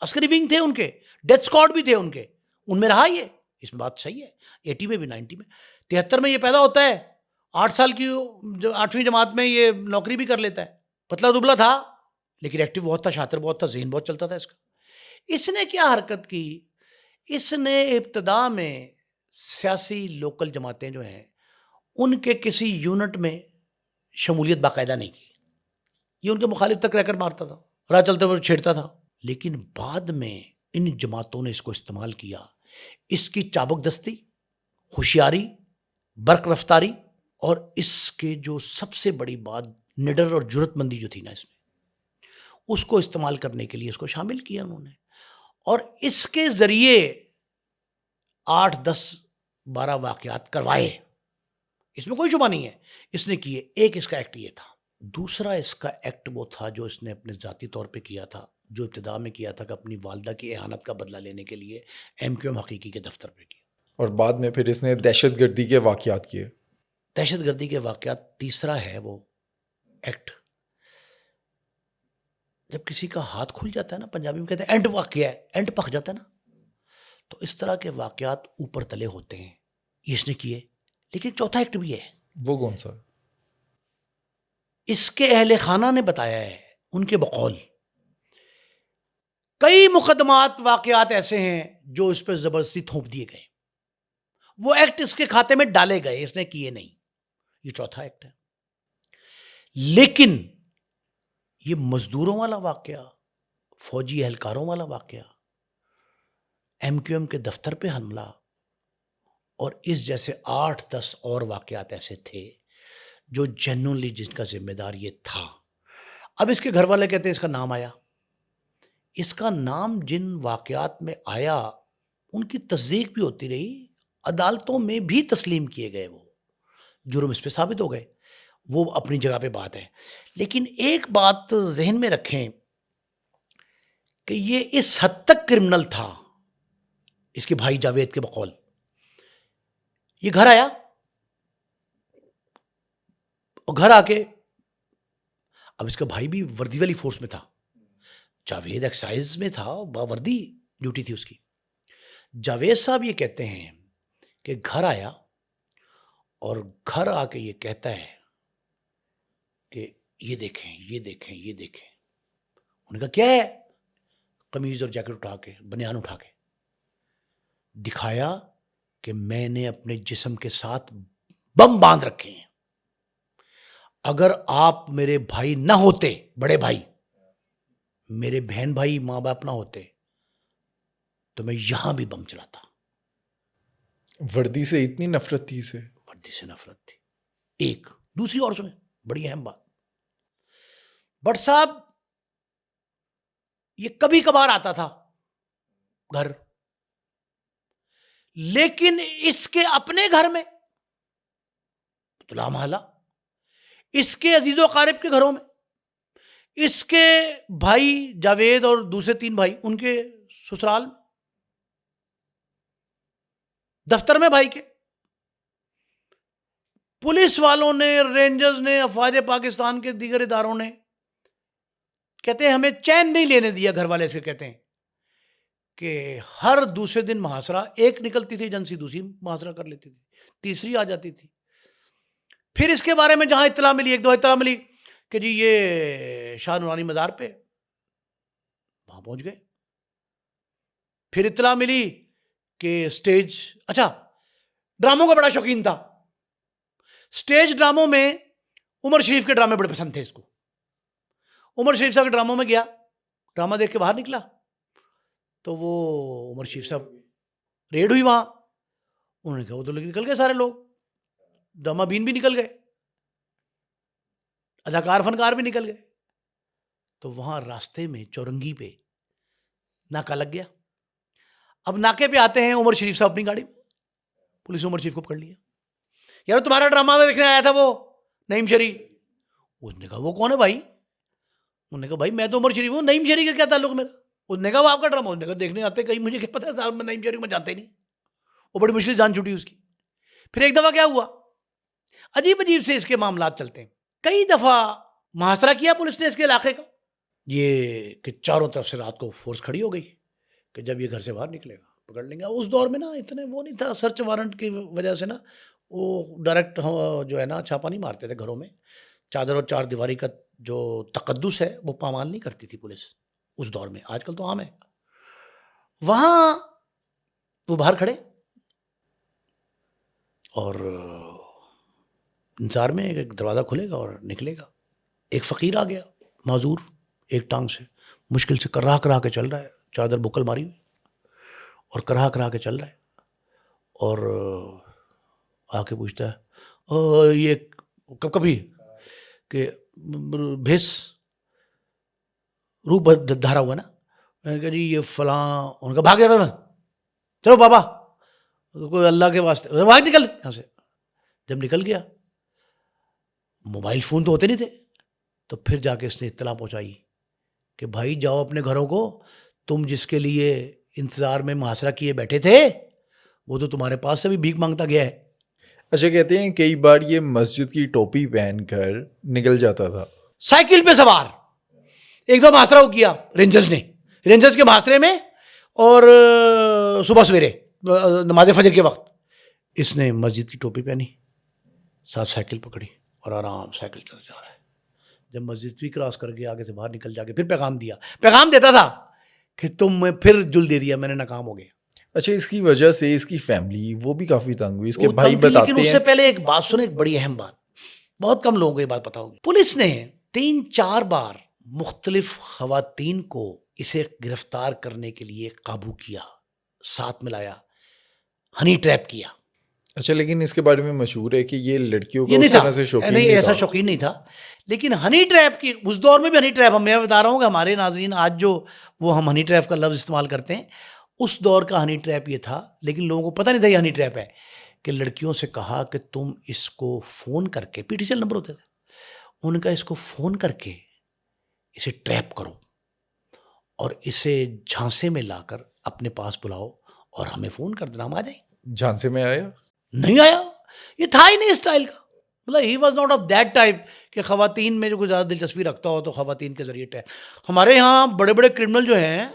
عسکری ونگ تھے ان کے، ڈیتھ اسکواڈ بھی تھے ان کے، ان میں رہا یہ. اس میں بات صحیح ہے. 80 میں بھی، 90 میں، 73 میں یہ پیدا ہوتا ہے. 8 سال کی 8ویں جماعت میں یہ نوکری بھی کر لیتا ہے. پتلا دبلا تھا لیکن ایکٹیو بہت تھا، شاطر بہت تھا، ذہن بہت چلتا تھا اس کا. اس نے کیا حرکت کی؟ اس نے ابتدا میں سیاسی لوکل جماعتیں جو ہیں ان کے کسی یونٹ میں شمولیت باقاعدہ نہیں کی. یہ ان کے مخالف تک رہ کر مارتا تھا، راہ چلتے ہوئے چھیڑتا تھا. لیکن بعد میں ان جماعتوں نے اس کو استعمال کیا. اس کی چابک دستی، ہوشیاری، برق رفتاری، اور اس کے جو سب سے بڑی بات نڈر اور جرت مندی جو تھی نا اس میں، اس کو استعمال کرنے کے لیے اس کو شامل کیا انہوں نے. اور اس کے ذریعے 8 10 12 واقعات کروائے. اس میں کوئی شبہ نہیں ہے اس نے کیے. ایک اس کا ایکٹ یہ تھا. دوسرا اس کا ایکٹ وہ تھا جو اس نے اپنے ذاتی طور پہ کیا تھا، جو ابتدا میں کیا تھا کہ اپنی والدہ کی اہانت کا بدلہ لینے کے لیے MQM حقیقی کے دفتر پہ کیا. اور بعد میں پھر اس نے دہشت گردی کے واقعات کیے. دہشت گردی کے واقعات تیسرا ہے وہ ایکٹ. جب کسی کا ہاتھ کھل جاتا ہے نا، پنجابی میں کہتے ہیں اینٹ واقعہ ہے، اینٹ پک جاتا ہے نا، تو اس طرح کے واقعات اوپر تلے ہوتے ہیں. یہ اس نے کیے. لیکن چوتھا ایکٹ بھی ہے. وہ کون سا؟ اس کے اہل خانہ نے بتایا ہے، ان کے بقول کئی مقدمات واقعات ایسے ہیں جو اس پہ زبردستی تھوپ دیے گئے. وہ ایکٹ اس کے کھاتے میں ڈالے گئے، اس نے کیے نہیں. یہ چوتھا ایکٹ ہے. لیکن یہ مزدوروں والا واقعہ، فوجی اہلکاروں والا واقعہ، MQM کے دفتر پہ حملہ، اور اس جیسے 8 10 اور واقعات ایسے تھے جو جنرلی جن کا ذمہ دار یہ تھا. اب اس کے گھر والے کہتے ہیں اس کا نام آیا. اس کا نام جن واقعات میں آیا ان کی تصدیق بھی ہوتی رہی، عدالتوں میں بھی تسلیم کیے گئے، وہ جرم اس پہ ثابت ہو گئے. وہ اپنی جگہ پہ بات ہے. لیکن ایک بات ذہن میں رکھیں کہ یہ اس حد تک کرمنل تھا. اس کے بھائی جاوید کے بقول یہ گھر آیا، اور گھر آ کے اب اس کا بھائی بھی وردی والی فورس میں تھا، جاوید ایکسائز میں تھا، باوردی ڈیوٹی تھی اس کی. جاوید صاحب یہ کہتے ہیں کہ گھر آیا اور گھر آ کے یہ کہتا ہے کہ یہ دیکھیں یہ دیکھیں یہ دیکھیں. انہوں نے کہا کیا ہے؟ قمیض اور جیکٹ اٹھا کے، بنیان اٹھا کے دکھایا کہ میں نے اپنے جسم کے ساتھ بم باندھ رکھے ہیں. اگر آپ میرے بھائی نہ ہوتے، بڑے بھائی، میرے بہن بھائی، ماں باپ نہ ہوتے تو میں یہاں بھی بم چلاتا. وردی سے اتنی نفرت تھی اسے. وردی سے نفرت تھی. ایک دوسری اور سنیں، بڑی اہم بات. بٹ صاحب یہ کبھی کبھار آتا تھا گھر، لیکن اس کے اپنے گھر میں محلہ، اس کے عزیز و اقارب کے گھروں میں، اس کے بھائی جاوید اور دوسرے 3 بھائی ان کے سسرال میں، دفتر میں بھائی کے، پولیس والوں نے، رینجرز نے، افواج پاکستان کے دیگر اداروں نے، کہتے ہیں ہمیں چین نہیں لینے دیا. گھر والے سے کہتے ہیں کہ ہر دوسرے دن محاصرہ، ایک نکلتی تھی ایجنسی، دوسری محاصرہ کر لیتی تھی، تیسری آ جاتی تھی. پھر اس کے بارے میں جہاں اطلاع ملی، 1 2 اطلاع ملی کہ جی یہ شاہ نورانی مزار پہ، وہاں پہنچ گئے. پھر اطلاع ملی کہ سٹیج، اچھا ڈراموں کا بڑا شوقین تھا، سٹیج ڈراموں میں عمر شریف کے ڈرامے بڑے پسند تھے اس کو. عمر شریف صاحب کے ڈراموں میں گیا، ڈرامہ دیکھ کے باہر نکلا تو وہ عمر شریف صاحب ریڈ ہوئی وہاں. انہوں نے کہا وہ تو نکل گئے سارے لوگ، ڈرامہ بین بھی نکل گئے، اداکار فنکار بھی نکل گئے. تو وہاں راستے میں چورنگی پہ ناکہ لگ گیا. اب ناکے پہ آتے ہیں عمر شریف صاحب اپنی گاڑی میں، پولیس عمر شریف کو پکڑ لیا. یار تمہارا ڈرامہ میں دیکھنے آیا تھا وہ نعیم شریف. اس نے کہا وہ کون ہے بھائی؟ انہوں نے کہا بھائی میں تو عمر شریف ہوں, نعیم شریف کا کیا تعلق میرا؟ اس نے کہا وہ آپ کا ڈرامہ. اس نے کہا دیکھنے آتے کہیں, مجھے کیا پتا صاحب میں نعیم شریف میں جانتے ہی نہیں. وہ بڑی مشکل جان چھوٹی اس کی. پھر ایک دفعہ کیا ہوا, عجیب عجیب سے اس کے معاملات چلتے ہیں. کئی دفعہ محاصرہ کیا پولیس نے اس کے علاقے کا, یہ کہ چاروں طرف سے رات کو فورس کھڑی ہو گئی کہ جب یہ گھر سے باہر نکلے گا پکڑ لیں گے. اس دور میں نا اتنے وہ نہیں تھا, سرچ وارنٹ کی وجہ سے نا وہ ڈائریکٹ جو ہے نا چھاپا نہیں مارتے تھے گھروں میں. چادر اور چار دیواری کا جو تقدس ہے وہ پامال نہیں کرتی تھی پولیس اس دور میں. آج کل تو عام ہے. وہاں وہ باہر کھڑے اور انتظار میں ایک دروازہ کھلے گا اور نکلے گا. ایک فقیر آ گیا معذور, ایک ٹانگ سے مشکل سے کرا کے چل رہا ہے, چادر بکل ماری ہوئی اور کرا کے چل رہا ہے. اور آ کے پوچھتا ہے یہ کبھی کہ بھیس روح دھارا ہوا نا. میں نے کہا جی یہ فلاں. ان کا بھاگ گیا, چلو بابا کوئی اللہ کے واسطے بھاگ نکل یہاں سے. جب نکل گیا, موبائل فون تو ہوتے نہیں تھے, تو پھر جا کے اس نے اطلاع پہنچائی کہ بھائی جاؤ اپنے گھروں کو, تم جس کے لیے انتظار میں محاصرہ کیے بیٹھے تھے وہ تو تمہارے پاس سے بھی بھیک مانگتا گیا ہے. اچھا, کہتے ہیں کئی بار یہ مسجد کی ٹوپی پہن کر نکل جاتا تھا, سائیکل پہ سوار. ایک دو محاصرہ ہو کیا رینجرز نے, رینجرز کے محاصرے میں, اور صبح سویرے نماز فجر کے وقت اس نے مسجد کی ٹوپی پہنی, ساتھ سائیکل پکڑی اور آرام سائیکل چل جا رہا ہے. جب مسجد بھی کراس کر کے آگے سے باہر نکل جا کے پھر پیغام دیتا تھا کہ تم میں پھر جل دے دیا, میں نے ناکام ہو گیا. اچھا, اس کی وجہ سے اس کی فیملی وہ بھی کافی تنگ ہوئی, اس کے وہ بھائی تنگ تھی, بتاتے لیکن اس ہیں. سے پہلے ایک بات سنیں, ایک بڑی اہم بات, بہت کم لوگوں کو یہ بات پتا ہوگی. پولیس نے 3-4 بار مختلف خواتین کو اسے گرفتار کرنے کے لیے قابو کیا, ساتھ ملایا, ہنی ٹریپ کیا. اچھا, لیکن اس کے بارے میں مشہور ہے کہ یہ لڑکیوں یہ کو نہیں اس تھا, طرح سے شوقین نہیں نہیں ایسا تھا. شوقین نہیں تھا, لیکن ہنی ٹریپ کی اس دور میں بھی ہنی ٹریپ, میں بتا رہا ہوں کہ ہمارے ناظرین آج جو وہ ہم ہنی ٹریپ کا لفظ استعمال کرتے ہیں, اس دور کا ہنی ٹریپ یہ تھا, لیکن لوگوں کو پتہ نہیں تھا یہ ہنی ٹریپ ہے. کہ لڑکیوں سے کہا کہ تم اس کو فون کر کے, P T C L number ہوتے تھے, ان کا اس کو فون کر کے اسے ٹریپ کرو اور اسے جھانسے میں لا کر اپنے پاس بلاؤ اور ہمیں فون کر دینا, ہم آ جائیں. جھانسے میں آیا, نہیں آیا, یہ تھا ہی نہیں اسٹائل کا. مطلب he was not of that type کہ خواتین میں جو کوئی زیادہ دلچسپی رکھتا ہو تو خواتین کے ذریعے ٹریپ. ہمارے یہاں بڑے بڑے کرمنل جو ہیں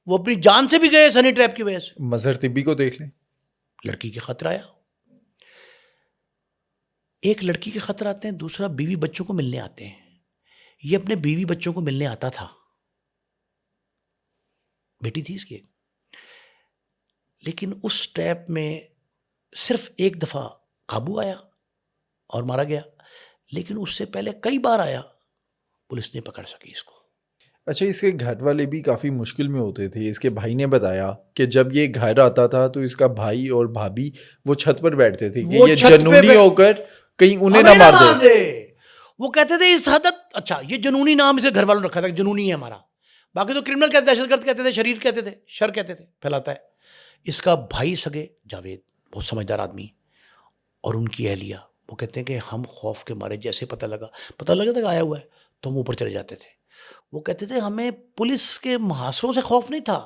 وہ اپنی جان سے بھی گئے سنی ٹریپ کی وجہ سے. مظہر طبی کو دیکھ لیں, لڑکی کے خطرہ آیا, ایک لڑکی کے خطرہ آتے ہیں, دوسرا بیوی بچوں کو ملنے آتے ہیں. یہ اپنے بیوی بچوں کو ملنے آتا تھا, بیٹی تھی اس کی, لیکن اس ٹریپ میں صرف ایک دفعہ قابو آیا اور مارا گیا, لیکن اس سے پہلے کئی بار آیا, پولیس نے پکڑ سکی اس کو. اچھا, اس کے گھر والے بھی کافی مشکل میں ہوتے تھے. اس کے بھائی نے بتایا کہ جب یہ گھر آتا تھا تو اس کا بھائی اور بھابھی وہ چھت پر بیٹھتے تھے کہ یہ جنونی ہو کر کہیں انہیں نہ مار دے. وہ کہتے تھے اس حد, اچھا یہ جنونی نام اسے گھر والوں نے رکھا تھا, جنونی ہے ہمارا. باقی تو کرمنل کہتے, دہشت گرد کہتے تھے, شریر کہتے تھے, شر کہتے تھے, پھیلاتا ہے. اس کا بھائی سگے جاوید بہت سمجھدار آدمی, اور ان کی اہلیہ, وہ کہتے ہیں کہ ہم خوف کے مارے جیسے پتہ لگا تھا کہ آیا ہوا ہے تو ہم اوپر چلے جاتے تھے. وہ کہتے تھے ہمیں پولیس کے محاصروں سے خوف نہیں تھا,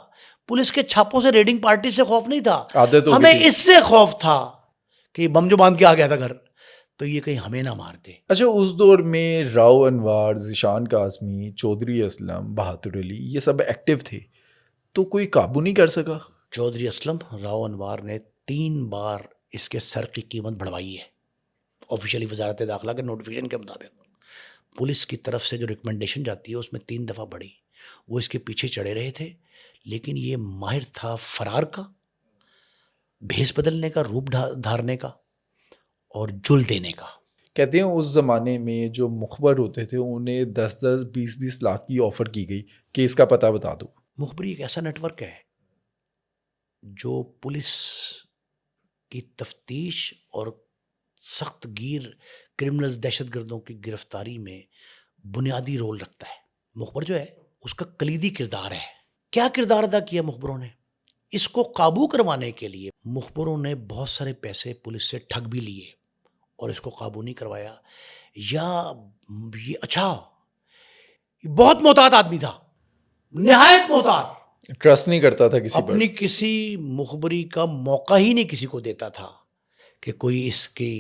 پولیس کے چھاپوں سے, ریڈنگ پارٹی سے خوف نہیں تھا, ہمیں اس سے خوف تھا کہ یہ بم جو باندھ کے آ گیا تھا گھر, تو یہ کہیں ہمیں نہ مار دے. اچھا, اس دور میں راؤ انوار, ذیشان قاسمی, چودھری اسلم, بہادر علی, یہ سب ایکٹیو تھے, تو کوئی قابو نہیں کر سکا. چودھری اسلم, راؤ انوار نے 3 بار اس کے سر کی قیمت بڑھوائی ہے. آفیشیلی وزارت داخلہ کے نوٹیفیکیشن کے مطابق پولیس کی طرف سے جو ریکمنڈیشن جاتی ہے اس میں 3 دفعہ بڑھی. وہ اس کے پیچھے چڑھے رہے تھے, لیکن یہ ماہر تھا فرار کا, بھیس بدلنے کا, روپ دھارنے کا, اور جل دینے کا. کہتے ہیں اس زمانے میں جو مخبر ہوتے تھے انہیں 10-10, 20-20 لاکھ کی آفر کی گئی کہ اس کا پتہ بتا دو. مخبری ایک ایسا نیٹ ورک ہے جو پولیس کی تفتیش اور سخت گیر کرمنلز, دہشت گردوں کی گرفتاری میں بنیادی رول رکھتا ہے. مخبر جو ہے اس کا کلیدی کردار ہے. کیا کردار ادا کیا مخبروں نے؟ اس کو قابو کروانے کے لیے مخبروں نے بہت سارے پیسے پولیس سے ٹھگ بھی لیے اور اس کو قابو نہیں کروایا. یا یہ اچھا بہت محتاط آدمی تھا, نہایت محتاط, ٹرسٹ نہیں کرتا تھا کسی پر. اپنی کسی مخبری کا موقع ہی نہیں کسی کو دیتا تھا کہ کوئی اس کے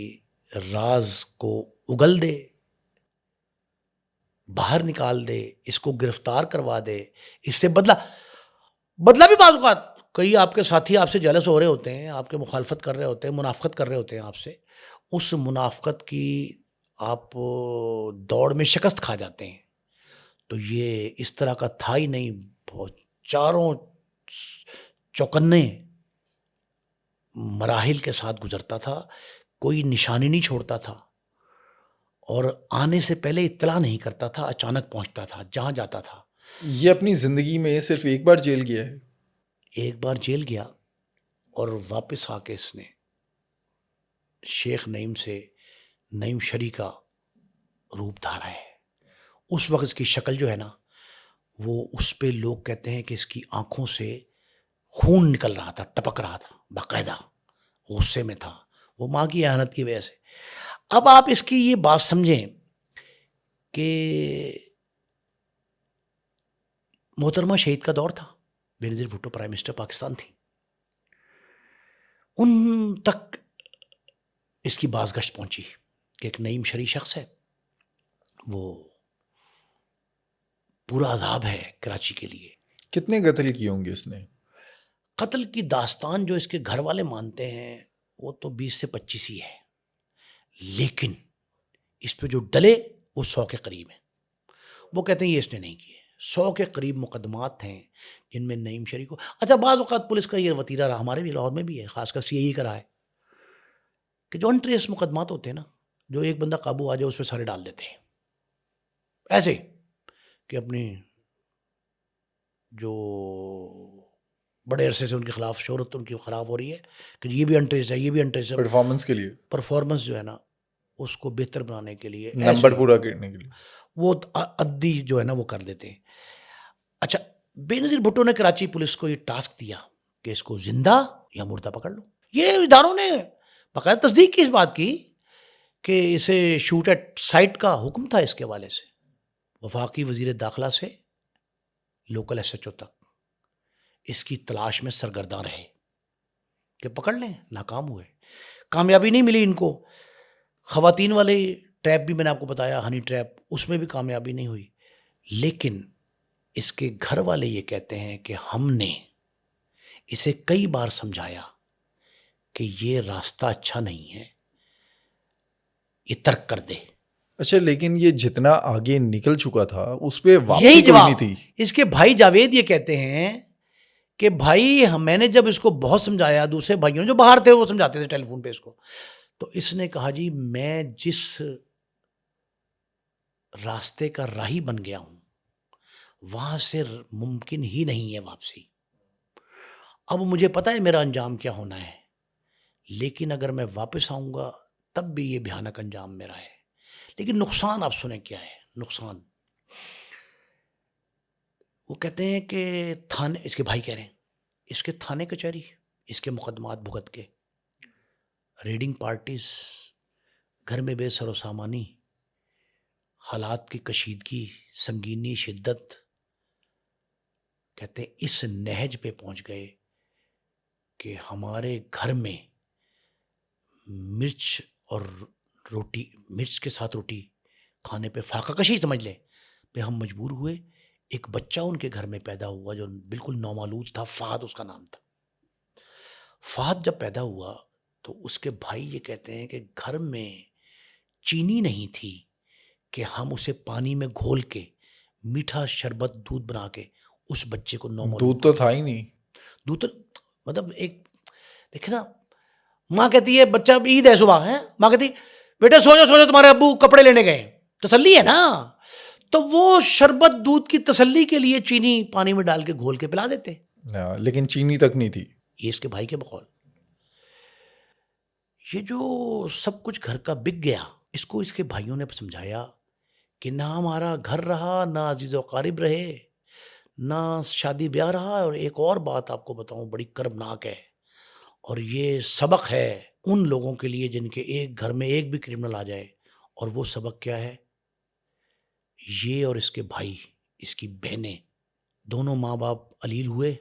راز کو اگل دے, باہر نکال دے, اس کو گرفتار کروا دے, اس سے بدلہ بھی بعض اوقات کئی آپ کے ساتھی آپ سے جیلس ہو رہے ہوتے ہیں, آپ کے مخالفت کر رہے ہوتے ہیں, منافقت کر رہے ہوتے ہیں آپ سے, اس منافقت کی آپ دوڑ میں شکست کھا جاتے ہیں. تو یہ اس طرح کا تھا ہی نہیں, بہت چاروں چوکنے مراحل کے ساتھ گزرتا تھا, کوئی نشانی نہیں چھوڑتا تھا, اور آنے سے پہلے اطلاع نہیں کرتا تھا, اچانک پہنچتا تھا جہاں جاتا تھا. یہ اپنی زندگی میں صرف ایک بار جیل گیا ہے. ایک بار جیل گیا اور واپس آ کے اس نے شیخ نعیم سے نعیم شری کا روپ دھارا ہے. اس وقت اس کی شکل جو ہے نا, وہ اس پہ لوگ کہتے ہیں کہ اس کی آنکھوں سے خون نکل رہا تھا, ٹپک رہا تھا, باقاعدہ غصے میں تھا, وہ ماں کی اہانت کی وجہ سے. اب آپ اس کی یہ بات سمجھیں کہ محترمہ شہید کا دور تھا, بینظیر بھٹو پرائم منسٹر پاکستان تھی, ان تک اس کی باز گشت پہنچی کہ ایک نعیم شری شخص ہے, وہ پورا عذاب ہے کراچی کے لیے. کتنے قتل کیے ہوں گے اس نے؟ قتل کی داستان جو اس کے گھر والے مانتے ہیں وہ تو 20 سے 25 ہی ہے, لیکن اس پہ جو ڈلے وہ 100 کے قریب ہیں. وہ کہتے ہیں یہ اس نے نہیں کیے. 100 کے قریب مقدمات ہیں جن میں نعیم شری کو, اچھا بعض اوقات پولیس کا یہ وتیرہ رہا, ہمارے بھی لاہور میں بھی ہے, خاص کر سی آئی کا رہا ہے, کہ جو انٹریس مقدمات ہوتے ہیں نا, جو ایک بندہ قابو آ جائے اس پہ سارے ڈال دیتے ہیں, ایسے کہ اپنی جو بڑے عرصے سے ان کے خلاف شہرت ان کی خراب ہو رہی ہے کہ یہ بھی انٹریس ہے, یہ بھی انٹریس ہے, پرفارمنس کے لیے, پرفارمنس جو ہے نا اس کو بہتر بنانے کے لیے, نمبر پورا کرنے کے لیے وہ عدی جو ہے نا وہ کر دیتے ہیں. اچھا, بینظیر بھٹو نے کراچی پولیس کو یہ ٹاسک دیا کہ اس کو زندہ یا مردہ پکڑ لو. یہ اداروں نے باقاعدہ تصدیق کی اس بات کی کہ اسے شوٹ ایٹ سائٹ کا حکم تھا اس کے حوالے سے, وفاقی وزیر داخلہ سے لوکل ایس ایچ او تک اس کی تلاش میں سرگرداں رہے کہ پکڑ لیں, ناکام ہوئے, کامیابی نہیں ملی ان کو. خواتین والے ٹریپ بھی میں نے آپ کو بتایا, ہنی ٹریپ, اس میں بھی کامیابی نہیں ہوئی. لیکن اس کے گھر والے یہ کہتے ہیں کہ ہم نے اسے کئی بار سمجھایا کہ یہ راستہ اچھا نہیں ہے, یہ ترک کر دے. اچھا, لیکن یہ جتنا آگے نکل چکا تھا اس پہ واپسی یہی کوئی جواب نہیں تھی. اس کے بھائی جاوید یہ کہتے ہیں کہ بھائی میں نے جب اس کو بہت سمجھایا, دوسرے بھائیوں جو باہر تھے وہ سمجھاتے تھے ٹیلی فون پہ اس کو, تو اس نے کہا جی میں جس راستے کا راہی بن گیا ہوں وہاں سے ممکن ہی نہیں ہے واپسی. اب مجھے پتا ہے میرا انجام کیا ہونا ہے, لیکن اگر میں واپس آؤں گا تب بھی یہ بھیانک انجام میرا ہے. لیکن نقصان آپ سنیں کیا ہے نقصان. وہ کہتے ہیں کہ تھانے, اس کے بھائی کہہ رہے ہیں اس کے تھانے کچہری, اس کے مقدمات بھگت کے, ریڈنگ پارٹیز, گھر میں بے سر و سامانی, حالات کی کشیدگی, سنگینی, شدت. کہتے ہیں اس نہج پہ پہنچ گئے کہ ہمارے گھر میں مرچ اور روٹی, مرچ کے ساتھ روٹی کھانے پہ فاقہ کشی سمجھ لیں پہ ہم مجبور ہوئے. ایک بچہ ان کے گھر میں پیدا ہوا جو بالکل نومولود تھا, فہد اس کا نام تھا. فہد جب پیدا ہوا تو اس کے بھائی یہ کہتے ہیں کہ گھر میں چینی نہیں تھی کہ ہم اسے پانی میں گھول کے میٹھا شربت دودھ بنا کے اس بچے کو دودھ تو تھا ہی نہیں. دودھ مطلب ایک دیکھیں نا, ماں کہتی ہے بچہ عید ہے صبح ہے, ماں کہتی بیٹا سو جاؤ تمہارے ابو کپڑے لینے گئے, تسلی ہے نا. تو وہ شربت دودھ کی تسلی کے لیے چینی پانی میں ڈال کے گھول کے پلا دیتے, لیکن چینی تک نہیں تھی. یہ اس کے بھائی کے بقول. یہ جو سب کچھ گھر کا بک گیا, اس کو اس کے بھائیوں نے سمجھایا کہ نہ ہمارا گھر رہا, نہ عزیز و قارب رہے, نہ شادی بیاہ رہا. اور ایک اور بات آپ کو بتاؤں بڑی کربناک ہے, اور یہ سبق ہے ان لوگوں کے لیے جن کے ایک گھر میں ایک بھی کرمنل آ جائے. اور وہ سبق کیا ہے, یہ اور اس کے بھائی اس کی بہنیں، دونوں ماں باپ علیل ہوئے،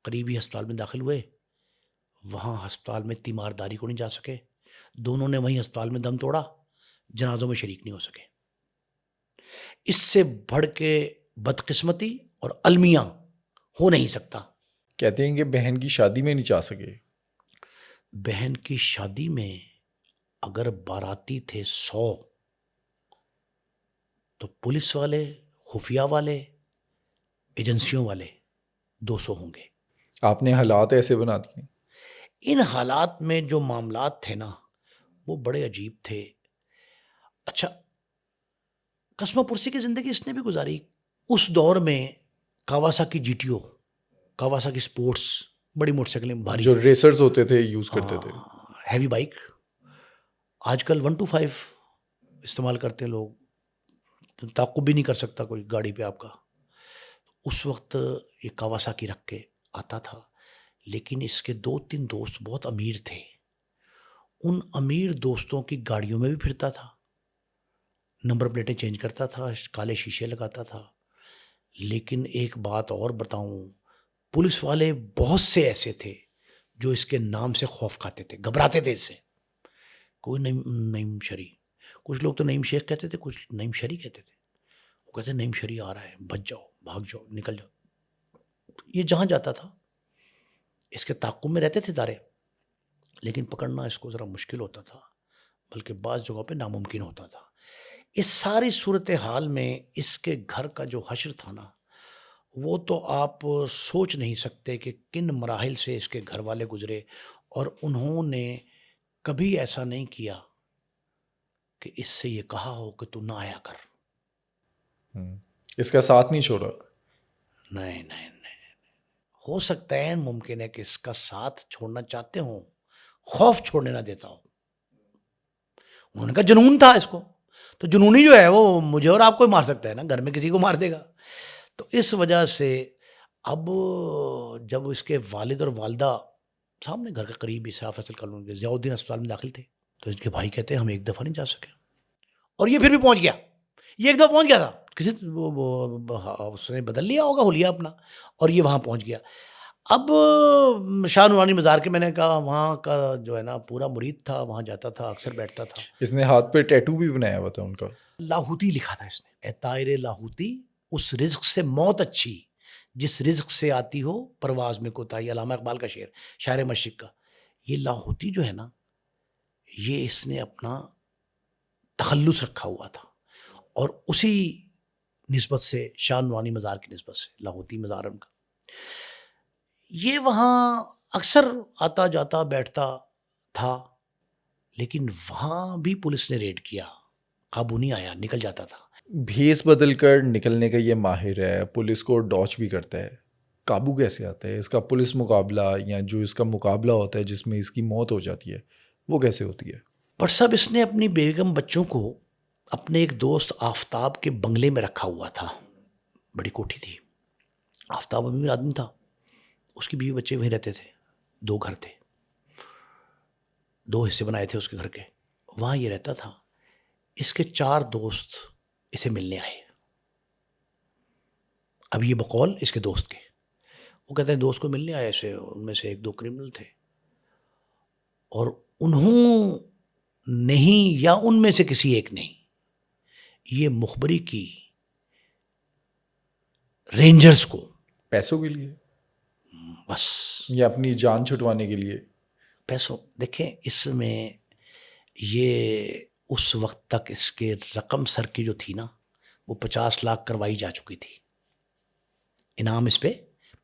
قریبی ہسپتال میں داخل ہوئے، وہاں ہسپتال میں تیمارداری کو نہیں جا سکے، دونوں نے وہیں ہسپتال میں دم توڑا، جنازوں میں شریک نہیں ہو سکے۔ اس سے بڑھ کے بدقسمتی اور المیہ ہو نہیں سکتا۔ کہتے ہیں کہ بہن کی شادی میں نہیں جا سکے۔ بہن کی شادی میں اگر باراتی تھے 100 تو پولیس والے، خفیہ والے، ایجنسیوں والے 200 ہوں گے۔ آپ نے حالات ایسے بنا دیے۔ ان حالات میں جو معاملات تھے نا وہ بڑے عجیب تھے۔ اچھا، قسمہ پرسی کی زندگی اس نے بھی گزاری۔ اس دور میں Kawasaki G T O, Kawasaki sports, بڑی موٹر سائیکلیں بھاری، جو ریسرز ہوتے تھے یوز کرتے تھے۔ ہیوی بائک، آج کل 125 استعمال کرتے ہیں لوگ، تعقب بھی نہیں کر سکتا کوئی گاڑی پہ آپ کا۔ اس وقت یہ کاواساکی رکھ کے آتا تھا، لیکن اس کے 2-3 دوست بہت امیر تھے، ان امیر دوستوں کی گاڑیوں میں بھی پھرتا تھا، نمبر پلیٹیں چینج کرتا تھا، کالے شیشے لگاتا تھا۔ لیکن ایک بات اور بتاؤں، پولیس والے بہت سے ایسے تھے جو اس کے نام سے خوف کھاتے تھے، گھبراتے تھے اس سے۔ کوئی نعیم شری، کچھ لوگ تو نعیم شیخ کہتے تھے، کچھ نعیم شری کہتے تھے۔ وہ کہتے ہیں نعیم شری آ رہا ہے، بچ جاؤ، بھاگ جاؤ، نکل جاؤ۔ یہ جہاں جاتا تھا اس کے تعاقب میں رہتے تھے ادارے، لیکن پکڑنا اس کو ذرا مشکل ہوتا تھا، بلکہ بعض جگہوں پہ ناممکن ہوتا تھا۔ اس ساری صورتحال میں اس کے گھر کا جو حشر تھا نا، وہ تو آپ سوچ نہیں سکتے کہ کن مراحل سے اس کے گھر والے گزرے، اور انہوں نے کبھی ایسا نہیں کیا کہ اس سے یہ کہا ہو کہ تو نہ آیا کر۔ اس کا ساتھ نہیں چھوڑا۔ نہیں، ہو سکتا ہے، ممکن ہے کہ اس کا ساتھ چھوڑنا چاہتے ہوں، خوف چھوڑنے نہ دیتا ہو۔ انہوں نے کہا جنون تھا اس کو، تو جنونی جو ہے وہ مجھے اور آپ کو مار سکتا ہے نا، گھر میں کسی کو مار دے گا۔ تو اس وجہ سے اب جب اس کے والد اور والدہ سامنے گھر کے قریب ہی صاف فیصل کالونی کے ضیاء الدین اسپتال میں داخل تھے، تو اس کے بھائی کہتے ہیں ہم ایک دفعہ نہیں جا سکے، اور یہ پھر بھی پہنچ گیا۔ یہ ایک دفعہ پہنچ گیا تھا، کسی اس نے بدل لیا ہوگا حلیہ اپنا، اور یہ وہاں پہنچ گیا۔ اب شاہ نورانی مزار کے، میں نے کہا وہاں کا جو ہے نا پورا مرید تھا، وہاں جاتا تھا، اکثر بیٹھتا تھا۔ اس نے ہاتھ پہ ٹیٹو بھی بنایا ہوا تھا ان کا، لاہوتی لکھا تھا اس نے، اے طائر لاہوتی، اس رزق سے موت اچھی جس رزق سے آتی ہو پرواز میں کوتاہی، علامہ اقبال کا شعر، شاعر مشرق کا۔ یہ لاہوتی جو ہے نا، یہ اس نے اپنا تخلص رکھا ہوا تھا، اور اسی نسبت سے شاہ نورانی مزار کی نسبت سے لاہوتی مزار ان کا۔ یہ وہاں اکثر آتا جاتا بیٹھتا تھا، لیکن وہاں بھی پولیس نے ریڈ کیا، قابو نہیں آیا، نکل جاتا تھا۔ بھیس بدل کر نکلنے کا یہ ماہر ہے، پولیس کو ڈاچ بھی کرتا ہے، قابو کیسے آتا ہے؟ اس کا پولیس مقابلہ یا جو اس کا مقابلہ ہوتا ہے جس میں اس کی موت ہو جاتی ہے، وہ کیسے ہوتی ہے؟ بٹ صاحب، اس نے اپنی بیگم بچوں کو اپنے ایک دوست آفتاب کے بنگلے میں رکھا ہوا تھا، بڑی کوٹھی تھی، آفتاب امیر آدمی تھا، اس کی بیوی بچے وہیں رہتے تھے، 2 گھر تھے، 2 حصے بنائے تھے اس کے گھر کے، وہاں یہ رہتا تھا۔ اس کے 4 دوست اسے ملنے آئے، اب یہ بقول اس کے دوست کے، وہ کہتے ہیں دوست کو ملنے آئے سے، ان میں سے 1-2 کرمنل تھے، اور انہوں نہیں، یا ان میں سے کسی ایک نہیں، یہ مخبری کی رینجرز کو پیسوں کے لیے بس، یا اپنی جان چھٹوانے کے لیے؟ پیسوں، دیکھیں اس میں یہ اس وقت تک اس کے رقم سر کی جو تھی نا، وہ 50 لاکھ کروائی جا چکی تھی، انعام اس پہ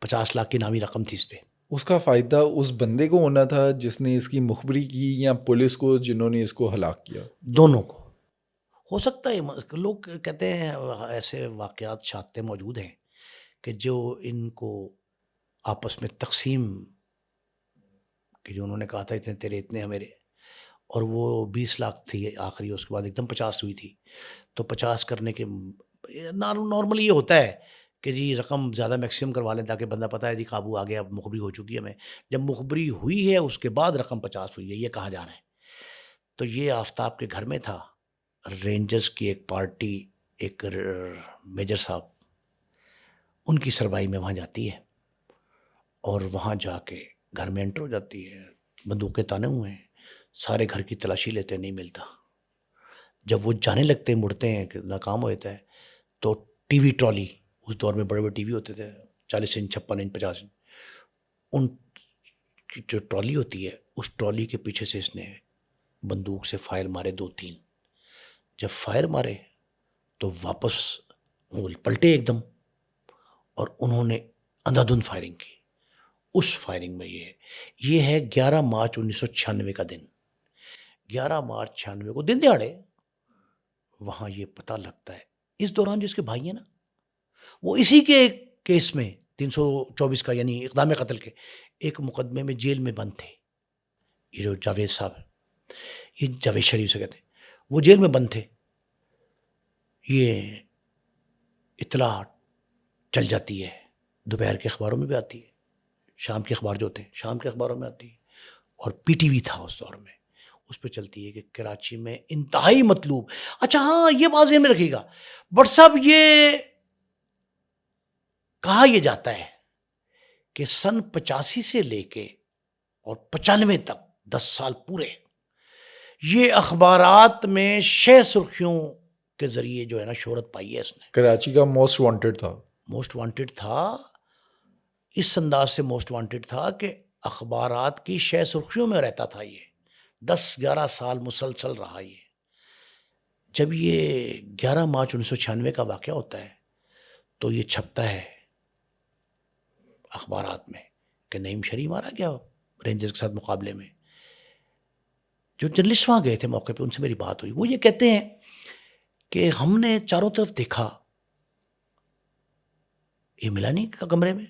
50 لاکھ کی انعامی رقم تھی اس پہ۔ اس کا فائدہ اس بندے کو ہونا تھا جس نے اس کی مخبری کی، یا پولیس کو جنہوں نے اس کو ہلاک کیا؟ دونوں کو ہو سکتا ہے۔ لوگ کہتے ہیں ایسے واقعات شائع موجود ہیں کہ جو ان کو آپس میں تقسیم، کہ جو انہوں نے کہا تھا اتنے تیرے اتنے ہیں میرے، اور وہ 20 لاکھ تھی آخری، اس کے بعد ایک دم 50 ہوئی تھی، تو 50 کرنے کے نارملی یہ ہوتا ہے کہ جی رقم زیادہ میکسیمم کروا لیں تاکہ بندہ پتہ ہے جی قابو آ گیا، اب مخبری ہو چکی ہے ہمیں۔ جب مخبری ہوئی ہے اس کے بعد رقم 50 ہوئی ہے، یہ کہا جا رہا ہے۔ تو یہ آفتاب کے گھر میں تھا، رینجرز کی ایک پارٹی، ایک میجر صاحب ان کی سربراہی میں وہاں جاتی ہے اور وہاں جا کے گھر میں انٹر ہو جاتی ہے. بندوقیں تانے ہوئے ہیں, سارے گھر کی تلاشی لیتے ہیں, نہیں ملتا. جب وہ جانے لگتے ہیں, مڑتے ہیں کہ ناکام ہو جاتا ہے, تو ٹی وی ٹرالی, اس دور میں بڑے بڑے ٹی وی ہوتے تھے 40 انچ 56 انچ 50 انچ, ان کی جو ٹرالی ہوتی ہے اس ٹرالی کے پیچھے سے اس نے بندوق سے فائر مارے 2-3. جب فائر مارے تو واپس وہ پلٹے ایک دم اور انہوں نے اندھا دھند فائرنگ کی. اس فائرنگ میں یہ ہے 11 مارچ 1996 کا دن. 11 مارچ 96 کو دن دیہڑے وہاں یہ پتہ لگتا ہے. اس دوران جو اس کے بھائی ہیں نا, وہ اسی کے کیس میں 324 کا یعنی اقدام قتل کے ایک مقدمے میں جیل میں بند تھے. یہ جو جاوید صاحب, یہ جاوید شریف سے کہتے ہیں, وہ جیل میں بند تھے. یہ اطلاع چل جاتی ہے, دوپہر کے اخباروں میں بھی آتی ہے, شام کے اخبار جو ہوتے ہیں شام کے اخباروں میں آتی ہے, اور پی ٹی وی تھا اس دور میں, اس پہ چلتی ہے کہ کراچی میں انتہائی مطلوب. اچھا ہاں, یہ بات ذہن میں رکھیے گا بٹ صاحب, یہ کہا یہ جاتا ہے کہ سن 85 سے لے کے اور 95 تک 10 سال پورے یہ اخبارات میں 6 سرخیوں کے ذریعے جو ہے نا شہرت پائی ہے. اس نے کراچی کا موسٹ وانٹڈ تھا. موسٹ وانٹڈ تھا, اس انداز سے موسٹ وانٹڈ تھا کہ اخبارات کی 6 سرخیوں میں رہتا تھا. یہ 10-11 سال مسلسل رہا. یہ جب یہ 11 مارچ 1996 کا واقعہ ہوتا ہے تو یہ چھپتا ہے اخبارات میں کہ نعیم شریف مارا گیا رینجرز کے ساتھ مقابلے میں. جو جرنلسٹ وہاں گئے تھے موقع پہ, ان سے میری بات ہوئی. وہ یہ کہتے ہیں کہ ہم نے چاروں طرف دیکھا, یہ ملا نہیں کمرے میں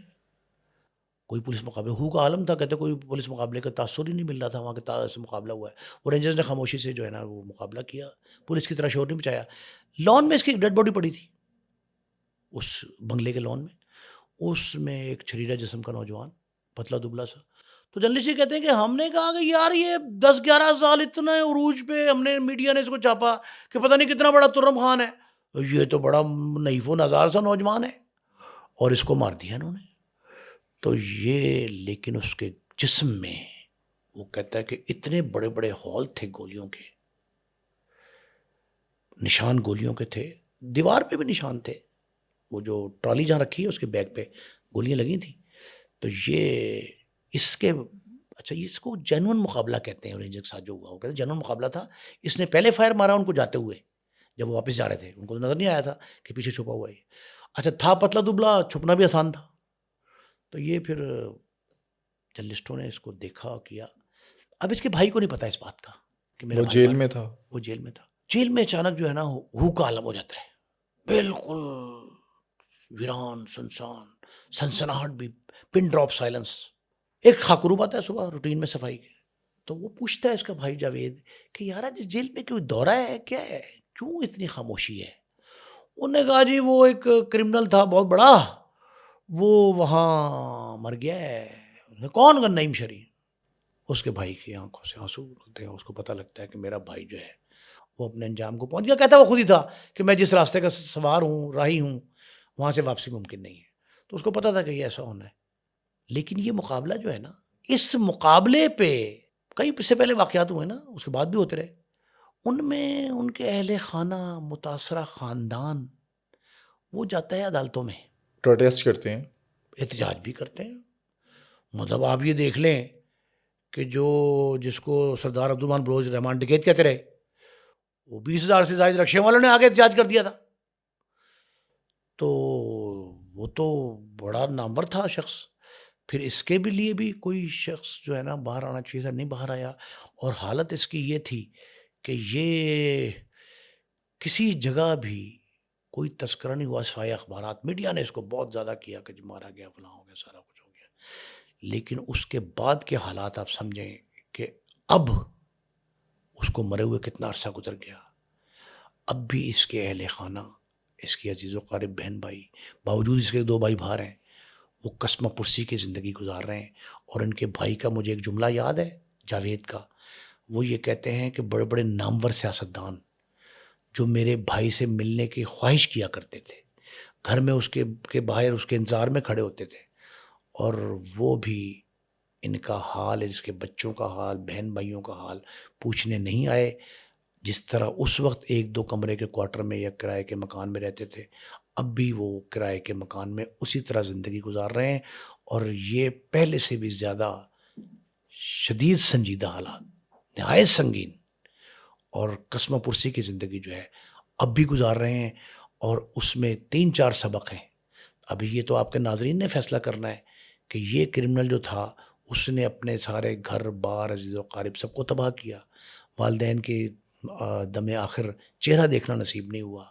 کوئی پولیس مقابلہ. ہو کا عالم تھا, کہتے کوئی پولیس مقابلے کا تاثر ہی نہیں مل رہا تھا وہاں کے سے مقابلہ ہوا ہے. وہ رینجرز نے خاموشی سے جو ہے نا وہ مقابلہ کیا, پولیس کی طرح شور نہیں مچایا. لان میں اس کی ایک ڈیڈ باڈی پڑی تھی, اس بنگلے کے لان میں. اس میں ایک چھریرا جسم کا نوجوان, پتلا دبلا سا. تو جرنلسٹ یہ کہتے ہیں کہ ہم نے کہا کہ یار یہ 10-11 سال اتنا عروج پہ ہم نے میڈیا نے اس کو چھاپا کہ پتہ نہیں کتنا بڑا ترم خان ہے, یہ تو بڑا نحیف و نزار سا نوجوان ہے, اور اس کو مار دیا انہوں نے. تو یہ لیکن اس کے جسم میں وہ کہتا ہے کہ اتنے بڑے بڑے ہال تھے گولیوں کے, نشان گولیوں کے تھے, دیوار پہ بھی نشان تھے. وہ جو ٹرالی جہاں رکھی ہے اس کے بیگ پہ گولیاں لگی تھیں. تو یہ اس کے اچھا اس کو جینون مقابلہ کہتے ہیں. رینجر کے ساتھ جو ہوا وہ کہتے ہیں جینون مقابلہ تھا. اس نے پہلے فائر مارا ان کو جاتے ہوئے, جب وہ واپس جا رہے تھے ان کو نظر نہیں آیا تھا کہ پیچھے چھپا ہوا ہے. اچھا تھا پتلا دبلا, چھپنا بھی آسان تھا. تو یہ پھر جرنلسٹوں نے اس کو دیکھا کیا. اب اس کے بھائی کو نہیں پتا اس بات کا کہ میرا وہ بھائی جیل مارا. میں تھا. وہ جیل میں تھا. جیل میں اچانک جو ہے نا ہو کا عالم ہو جاتا ہے, بالکل ویران سنسان, سنسناہٹ بھی, پن ڈراپ سائلنس. ایک خاکروب آتا ہے صبح روٹین میں صفائی کے, تو وہ پوچھتا ہے اس کا بھائی جاوید کہ یار اس جیل میں کوئی دورہ ہے کیا ہے, کیوں اتنی خاموشی ہے. انہوں نے کہا جی وہ ایک کرمنل تھا بہت بڑا, وہ وہاں مر گیا ہے. کون گا؟ نعیم شریف. اس کے بھائی کی آنکھوں سے آنسو نکلتے ہیں. اس کو پتہ لگتا ہے کہ میرا بھائی جو ہے وہ اپنے انجام کو پہنچ گیا. کہتا ہے وہ خود ہی تھا کہ میں جس راستے کا سوار ہوں, راہی ہوں, وہاں سے واپسی ممکن نہیں ہے. تو اس کو پتہ تھا کہ یہ ایسا ہونا ہے. لیکن یہ مقابلہ جو ہے نا, اس مقابلے پہ کئی سے پہلے واقعات ہوئے نا, اس کے بعد بھی ہوتے رہے. ان میں ان کے اہل خانہ, متاثرہ خاندان, وہ جاتا ہے عدالتوں میں, پروٹیسٹ کرتے ہیں, احتجاج بھی کرتے ہیں. مطلب آپ یہ دیکھ لیں کہ جس کو سردار عبدالرحمان بلوچ رحمان ڈکیت کہتے رہے, وہ 20,000 سے زائد رکشے والوں نے آگے احتجاج کر دیا تھا. تو وہ تو بڑا نامور تھا شخص. پھر اس کے بھی لیے بھی کوئی شخص جو ہے نا باہر آنا چاہیے تھا, نہیں باہر آیا. اور حالت اس کی یہ تھی کہ یہ کسی جگہ بھی کوئی تذکرہ نہیں ہوا سوائے اخبارات. میڈیا نے اس کو بہت زیادہ کیا کہ مارا گیا, فلاں ہو گیا, سارا کچھ ہو گیا. لیکن اس کے بعد کے حالات آپ سمجھیں کہ اب اس کو مرے ہوئے کتنا عرصہ گزر گیا. اب بھی اس کے اہل خانہ, اس کی عزیز و قارب بہن بھائی, باوجود اس کے 2 بھائی باہر ہیں, وہ قسمہ پرسی کی زندگی گزار رہے ہیں. اور ان کے بھائی کا مجھے ایک جملہ یاد ہے جاوید کا. وہ یہ کہتے ہیں کہ بڑے بڑے نامور سیاستدان جو میرے بھائی سے ملنے کی خواہش کیا کرتے تھے, گھر میں اس کے باہر اس کے انتظار میں کھڑے ہوتے تھے، اور وہ بھی ان کا حال، اس کے بچوں کا حال، بہن بھائیوں کا حال پوچھنے نہیں آئے. جس طرح اس وقت ایک دو کمرے کے کوارٹر میں یا کرائے کے مکان میں رہتے تھے، اب بھی وہ کرائے کے مکان میں اسی طرح زندگی گزار رہے ہیں. اور یہ پہلے سے بھی زیادہ شدید سنجیدہ حالات، نہایت سنگین اور قسم پرسی کی زندگی جو ہے اب بھی گزار رہے ہیں. اور اس میں 3-4 سبق ہیں. ابھی یہ تو آپ کے ناظرین نے فیصلہ کرنا ہے کہ یہ کرمنل جو تھا اس نے اپنے سارے گھر بار، عزیز و اقارب سب کو تباہ کیا. والدین کے دم آخر چہرہ دیکھنا نصیب نہیں ہوا،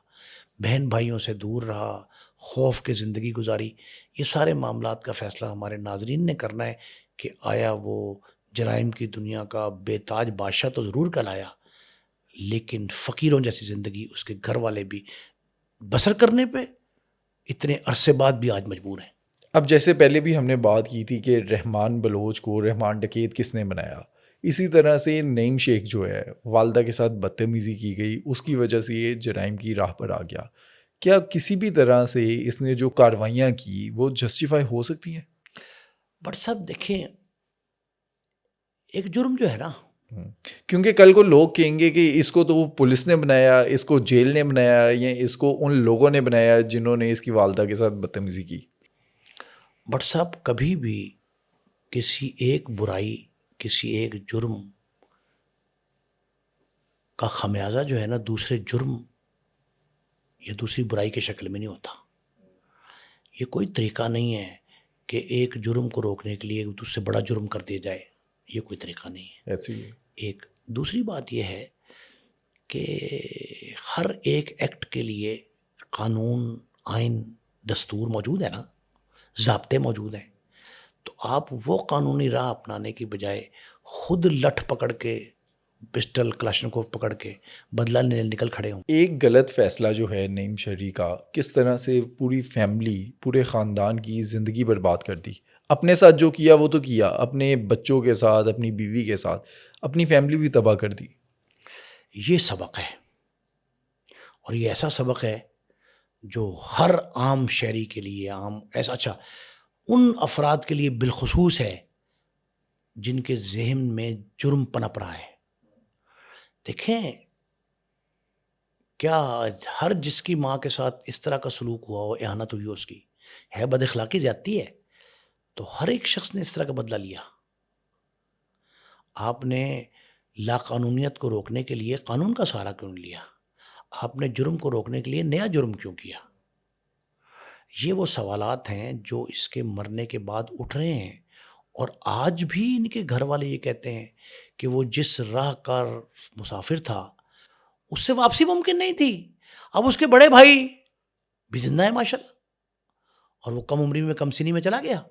بہن بھائیوں سے دور رہا، خوف کے زندگی گزاری. یہ سارے معاملات کا فیصلہ ہمارے ناظرین نے کرنا ہے کہ آیا وہ جرائم کی دنیا کا بے تاج بادشاہ تو ضرور کہلایا، لیکن فقیروں جیسی زندگی اس کے گھر والے بھی بسر کرنے پہ اتنے عرصے بعد بھی آج مجبور ہیں. اب جیسے پہلے بھی ہم نے بات کی تھی کہ رحمان بلوچ کو رحمان ڈکیت کس نے بنایا، اسی طرح سے نعیم شیخ جو ہے والدہ کے ساتھ بدتمیزی کی گئی، اس کی وجہ سے یہ جرائم کی راہ پر آ گیا. کیا کسی بھی طرح سے اس نے جو کاروائیاں کی وہ جسٹیفائی ہو سکتی ہیں؟ بٹ صاحب دیکھیں، ایک جرم جو ہے نا، کیونکہ کل کو لوگ کہیں گے کہ اس کو تو وہ پولیس نے بنایا، اس کو جیل نے بنایا، یا اس کو ان لوگوں نے بنایا جنہوں نے اس کی والدہ کے ساتھ بدتمیزی کی. بٹ صاحب کبھی بھی کسی ایک برائی، کسی ایک جرم کا خمیازہ جو ہے نا دوسرے جرم یا دوسری برائی کی شکل میں نہیں ہوتا. یہ کوئی طریقہ نہیں ہے کہ ایک جرم کو روکنے کے لیے دوسرے بڑا جرم کر دیا جائے. یہ کوئی طریقہ نہیں ہے. ایسی ہے. ایک دوسری بات یہ ہے کہ ہر ایک ایکٹ کے لیے قانون، آئین، دستور موجود ہے نا، ضابطے موجود ہیں. تو آپ وہ قانونی راہ اپنانے کی بجائے خود لٹھ پکڑ کے، پسٹل کلاشنکوف پکڑ کے بدلہ لینے نکل کھڑے ہوں. ایک غلط فیصلہ جو ہے نعیم شہری کا کس طرح سے پوری فیملی، پورے خاندان کی زندگی برباد کر دی. اپنے ساتھ جو کیا وہ تو کیا، اپنے بچوں کے ساتھ، اپنی بیوی کے ساتھ، اپنی فیملی بھی تباہ کر دی. یہ سبق ہے، اور یہ ایسا سبق ہے جو ہر عام شہری کے لیے، عام ایسا اچھا ان افراد کے لیے بالخصوص ہے جن کے ذہن میں جرم پنپ رہا ہے. دیکھیں، کیا ہر جس کی ماں کے ساتھ اس طرح کا سلوک ہوا ہو، اہانت ہوئی ہو، اس کی ہے بد اخلاقی، زیادتی ہے، تو ہر ایک شخص نے اس طرح کا بدلہ لیا. آپ نے لاقانونیت کو روکنے کے لیے قانون کا سہارا کیوں نہیں لیا؟ آپ نے جرم کو روکنے کے لیے نیا جرم کیوں کیا؟ یہ وہ سوالات ہیں جو اس کے مرنے کے بعد اٹھ رہے ہیں. اور آج بھی ان کے گھر والے یہ کہتے ہیں کہ وہ جس راہ کا مسافر تھا اس سے واپسی ممکن نہیں تھی. اب اس کے بڑے بھائی بھی زندہ ہے ماشاءاللہ، اور وہ کم عمری میں، کم سنی میں چلا گیا.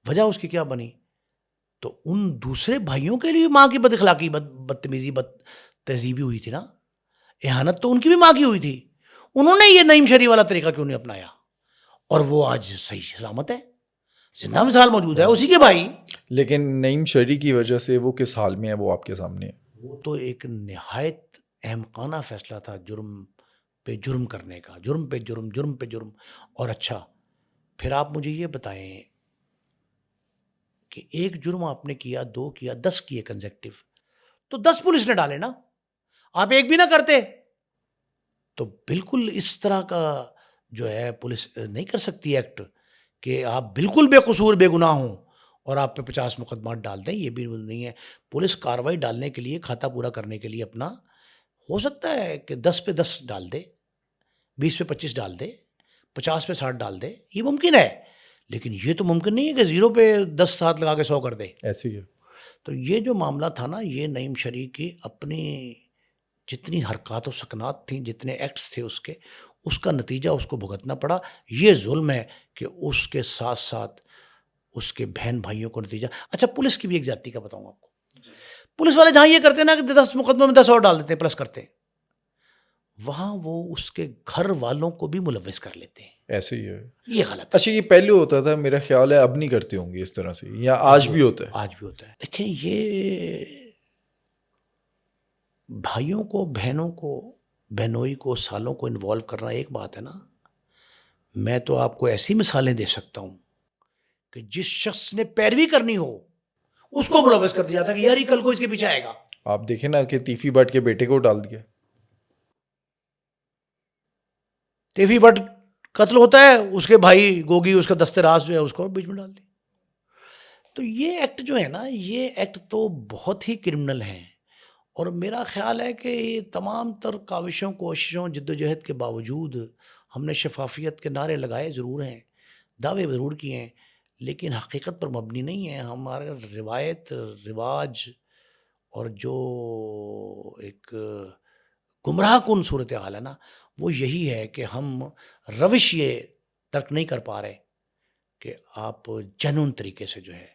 وجہ اس کی کیا بنی؟ تو ان دوسرے بھائیوں کے لیے ماں کی بد اخلاقی، بدتمیزی، بد تہذیبی ہوئی تھی نا. اہانت تو ان کی بھی ماں کی ہوئی تھی. انہوں نے یہ نعیم شہری والا طریقہ کیوں نہیں اپنایا؟ اور وہ آج صحیح سلامت ہے، زندہ مثال موجود ہے اسی کے بھائی. لیکن نعیم شہری کی وجہ سے وہ کس حال میں ہے وہ آپ کے سامنے ہے. وہ تو ایک نہایت احمقانہ فیصلہ تھا جرم پہ جرم کرنے کا، جرم پہ جرم، جرم پہ جرم. اور اچھا پھر آپ مجھے یہ بتائیں کہ ایک جرم آپ نے کیا، 2 کیا، 10 کیے کنزیکٹیو، تو 10 پولیس نے ڈالے نا. آپ ایک بھی نہ کرتے تو بالکل اس طرح کا جو ہے پولیس نہیں کر سکتی ایکٹ کہ آپ بالکل بے قصور، بے گناہ ہوں اور آپ پہ 50 مقدمات ڈال دیں. یہ بھی نہیں ہے. پولیس کارروائی ڈالنے کے لیے، کھاتا پورا کرنے کے لیے اپنا، ہو سکتا ہے کہ 10 پہ 10 ڈال دے، 20 پہ 25 ڈال دے، 50 پہ 60 ڈال دے. یہ ممکن ہے، لیکن یہ تو ممکن نہیں ہے کہ 0 پہ 10 ساتھ لگا کے 100 کر دے. ایسی ہے. تو یہ جو معاملہ تھا نا، یہ نعیم شہری کی اپنی جتنی حرکات و سکنات تھیں، جتنے ایکٹس تھے اس کا نتیجہ اس کو بھگتنا پڑا. یہ ظلم ہے کہ اس کے ساتھ ساتھ اس کے بہن بھائیوں کو نتیجہ. اچھا پولیس کی بھی ایک زیادتی کا بتاؤں آپ کو. پولیس والے جہاں یہ کرتے ہیں نا کہ 10 مقدمے میں 10 اور ڈال دیتے ہیں، پلس کرتے ہیں، وہاں وہ اس کے گھر والوں کو بھی ملوث کر لیتے ہیں. ایسے ہی ہے. یہ غلط ہے. اچھا یہ پہلے ہوتا تھا، میرا خیال ہے اب نہیں کرتے ہوں گے اس طرح سے، یا آج بھی ہوتا ہے؟ آج بھی ہوتا ہے. دیکھیں، یہ بھائیوں کو، بہنوں کو، بہنوئی کو، سالوں کو انوالو کرنا ایک بات ہے نا، میں تو آپ کو ایسی مثالیں دے سکتا ہوں کہ جس شخص نے پیروی کرنی ہو اس کو ملوث کر دیا تھا کہ یار یہ کل کو اس کے پیچھے آئے گا. آپ دیکھیں نا کہ تیفی بٹ کے بیٹے کو ڈال دیا. تیفی بٹ قتل ہوتا ہے, اس کے بھائی گوگی اس کا دستے راز جو ہے اس کو بیچ میں ڈال دی. تو یہ ایکٹ جو ہے نا, یہ ایکٹ تو بہت ہی کرمنل ہیں. اور میرا خیال ہے کہ یہ تمام تر کاوشوں کوششوں جدوجہد کے باوجود ہم نے شفافیت کے نعرے لگائے ضرور ہیں, دعوے ضرور کیے ہیں, لیکن حقیقت پر مبنی نہیں ہیں. ہمارے روایت رواج اور جو ایک گمراہ کن صورتحال ہے نا, وہ یہی ہے کہ ہم روش یہ ترک نہیں کر پا رہے کہ آپ جنون طریقے سے جو ہے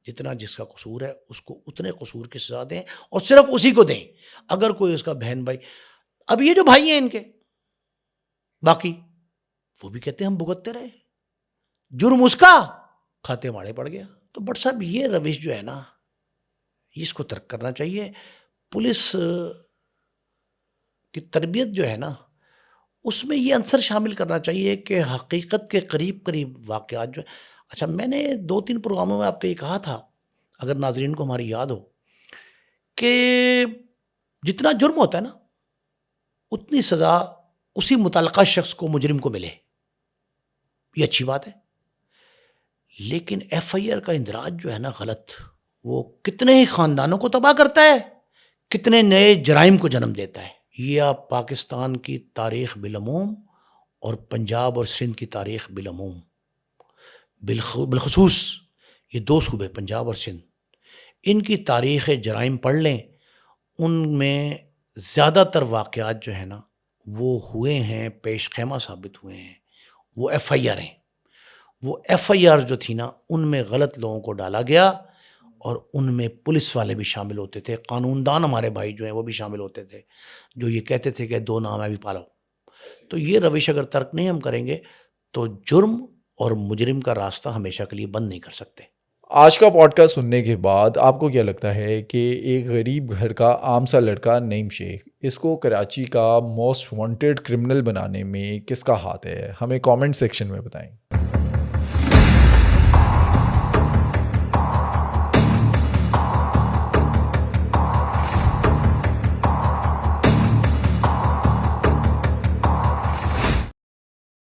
جتنا جس کا قصور ہے اس کو اتنے قصور کی سزا دیں اور صرف اسی کو دیں. اگر کوئی اس کا بہن بھائی, اب یہ جو بھائی ہیں ان کے باقی وہ بھی کہتے ہیں ہم بھگتتے رہے, جرم اس کا, کھاتے ماڑے پڑ گیا. تو بٹ صاحب یہ روش جو ہے نا اس کو ترک کرنا چاہیے. پولیس کی تربیت جو ہے نا اس میں یہ عنصر شامل کرنا چاہیے کہ حقیقت کے قریب قریب واقعات جو ہیں. اچھا, میں نے 2-3 پروگراموں میں آپ کو یہ کہا تھا, اگر ناظرین کو ہماری یاد ہو, کہ جتنا جرم ہوتا ہے نا اتنی سزا اسی متعلقہ شخص کو, مجرم کو ملے, یہ اچھی بات ہے. لیکن ایف آئی آر کا اندراج جو ہے نا غلط, وہ کتنے ہی خاندانوں کو تباہ کرتا ہے, کتنے نئے جرائم کو جنم دیتا ہے. یہ آپ پاکستان کی تاریخ بالعموم اور پنجاب اور سندھ کی تاریخ بالعموم, بالخصوص یہ 2 صوبے پنجاب اور سندھ, ان کی تاریخ جرائم پڑھ لیں. ان میں زیادہ تر واقعات جو ہیں نا وہ ہوئے ہیں, پیش خیمہ ثابت ہوئے ہیں, وہ ایف آئی آر ہیں. وہ ایف آئی آر جو تھی نا ان میں غلط لوگوں کو ڈالا گیا, اور ان میں پولیس والے بھی شامل ہوتے تھے, قانون دان ہمارے بھائی جو ہیں وہ بھی شامل ہوتے تھے, جو یہ کہتے تھے کہ 2 نام ہے بھی پالو. تو یہ روش اگر ترک نہیں ہم کریں گے تو جرم اور مجرم کا راستہ ہمیشہ کے لیے بند نہیں کر سکتے. آج کا پوڈ کاسٹ سننے کے بعد آپ کو کیا لگتا ہے کہ ایک غریب گھر کا عام سا لڑکا نعیم شیخ, اس کو کراچی کا موسٹ وانٹیڈ کرمنل بنانے میں کس کا ہاتھ ہے؟ ہمیں کامنٹ سیکشن میں بتائیں.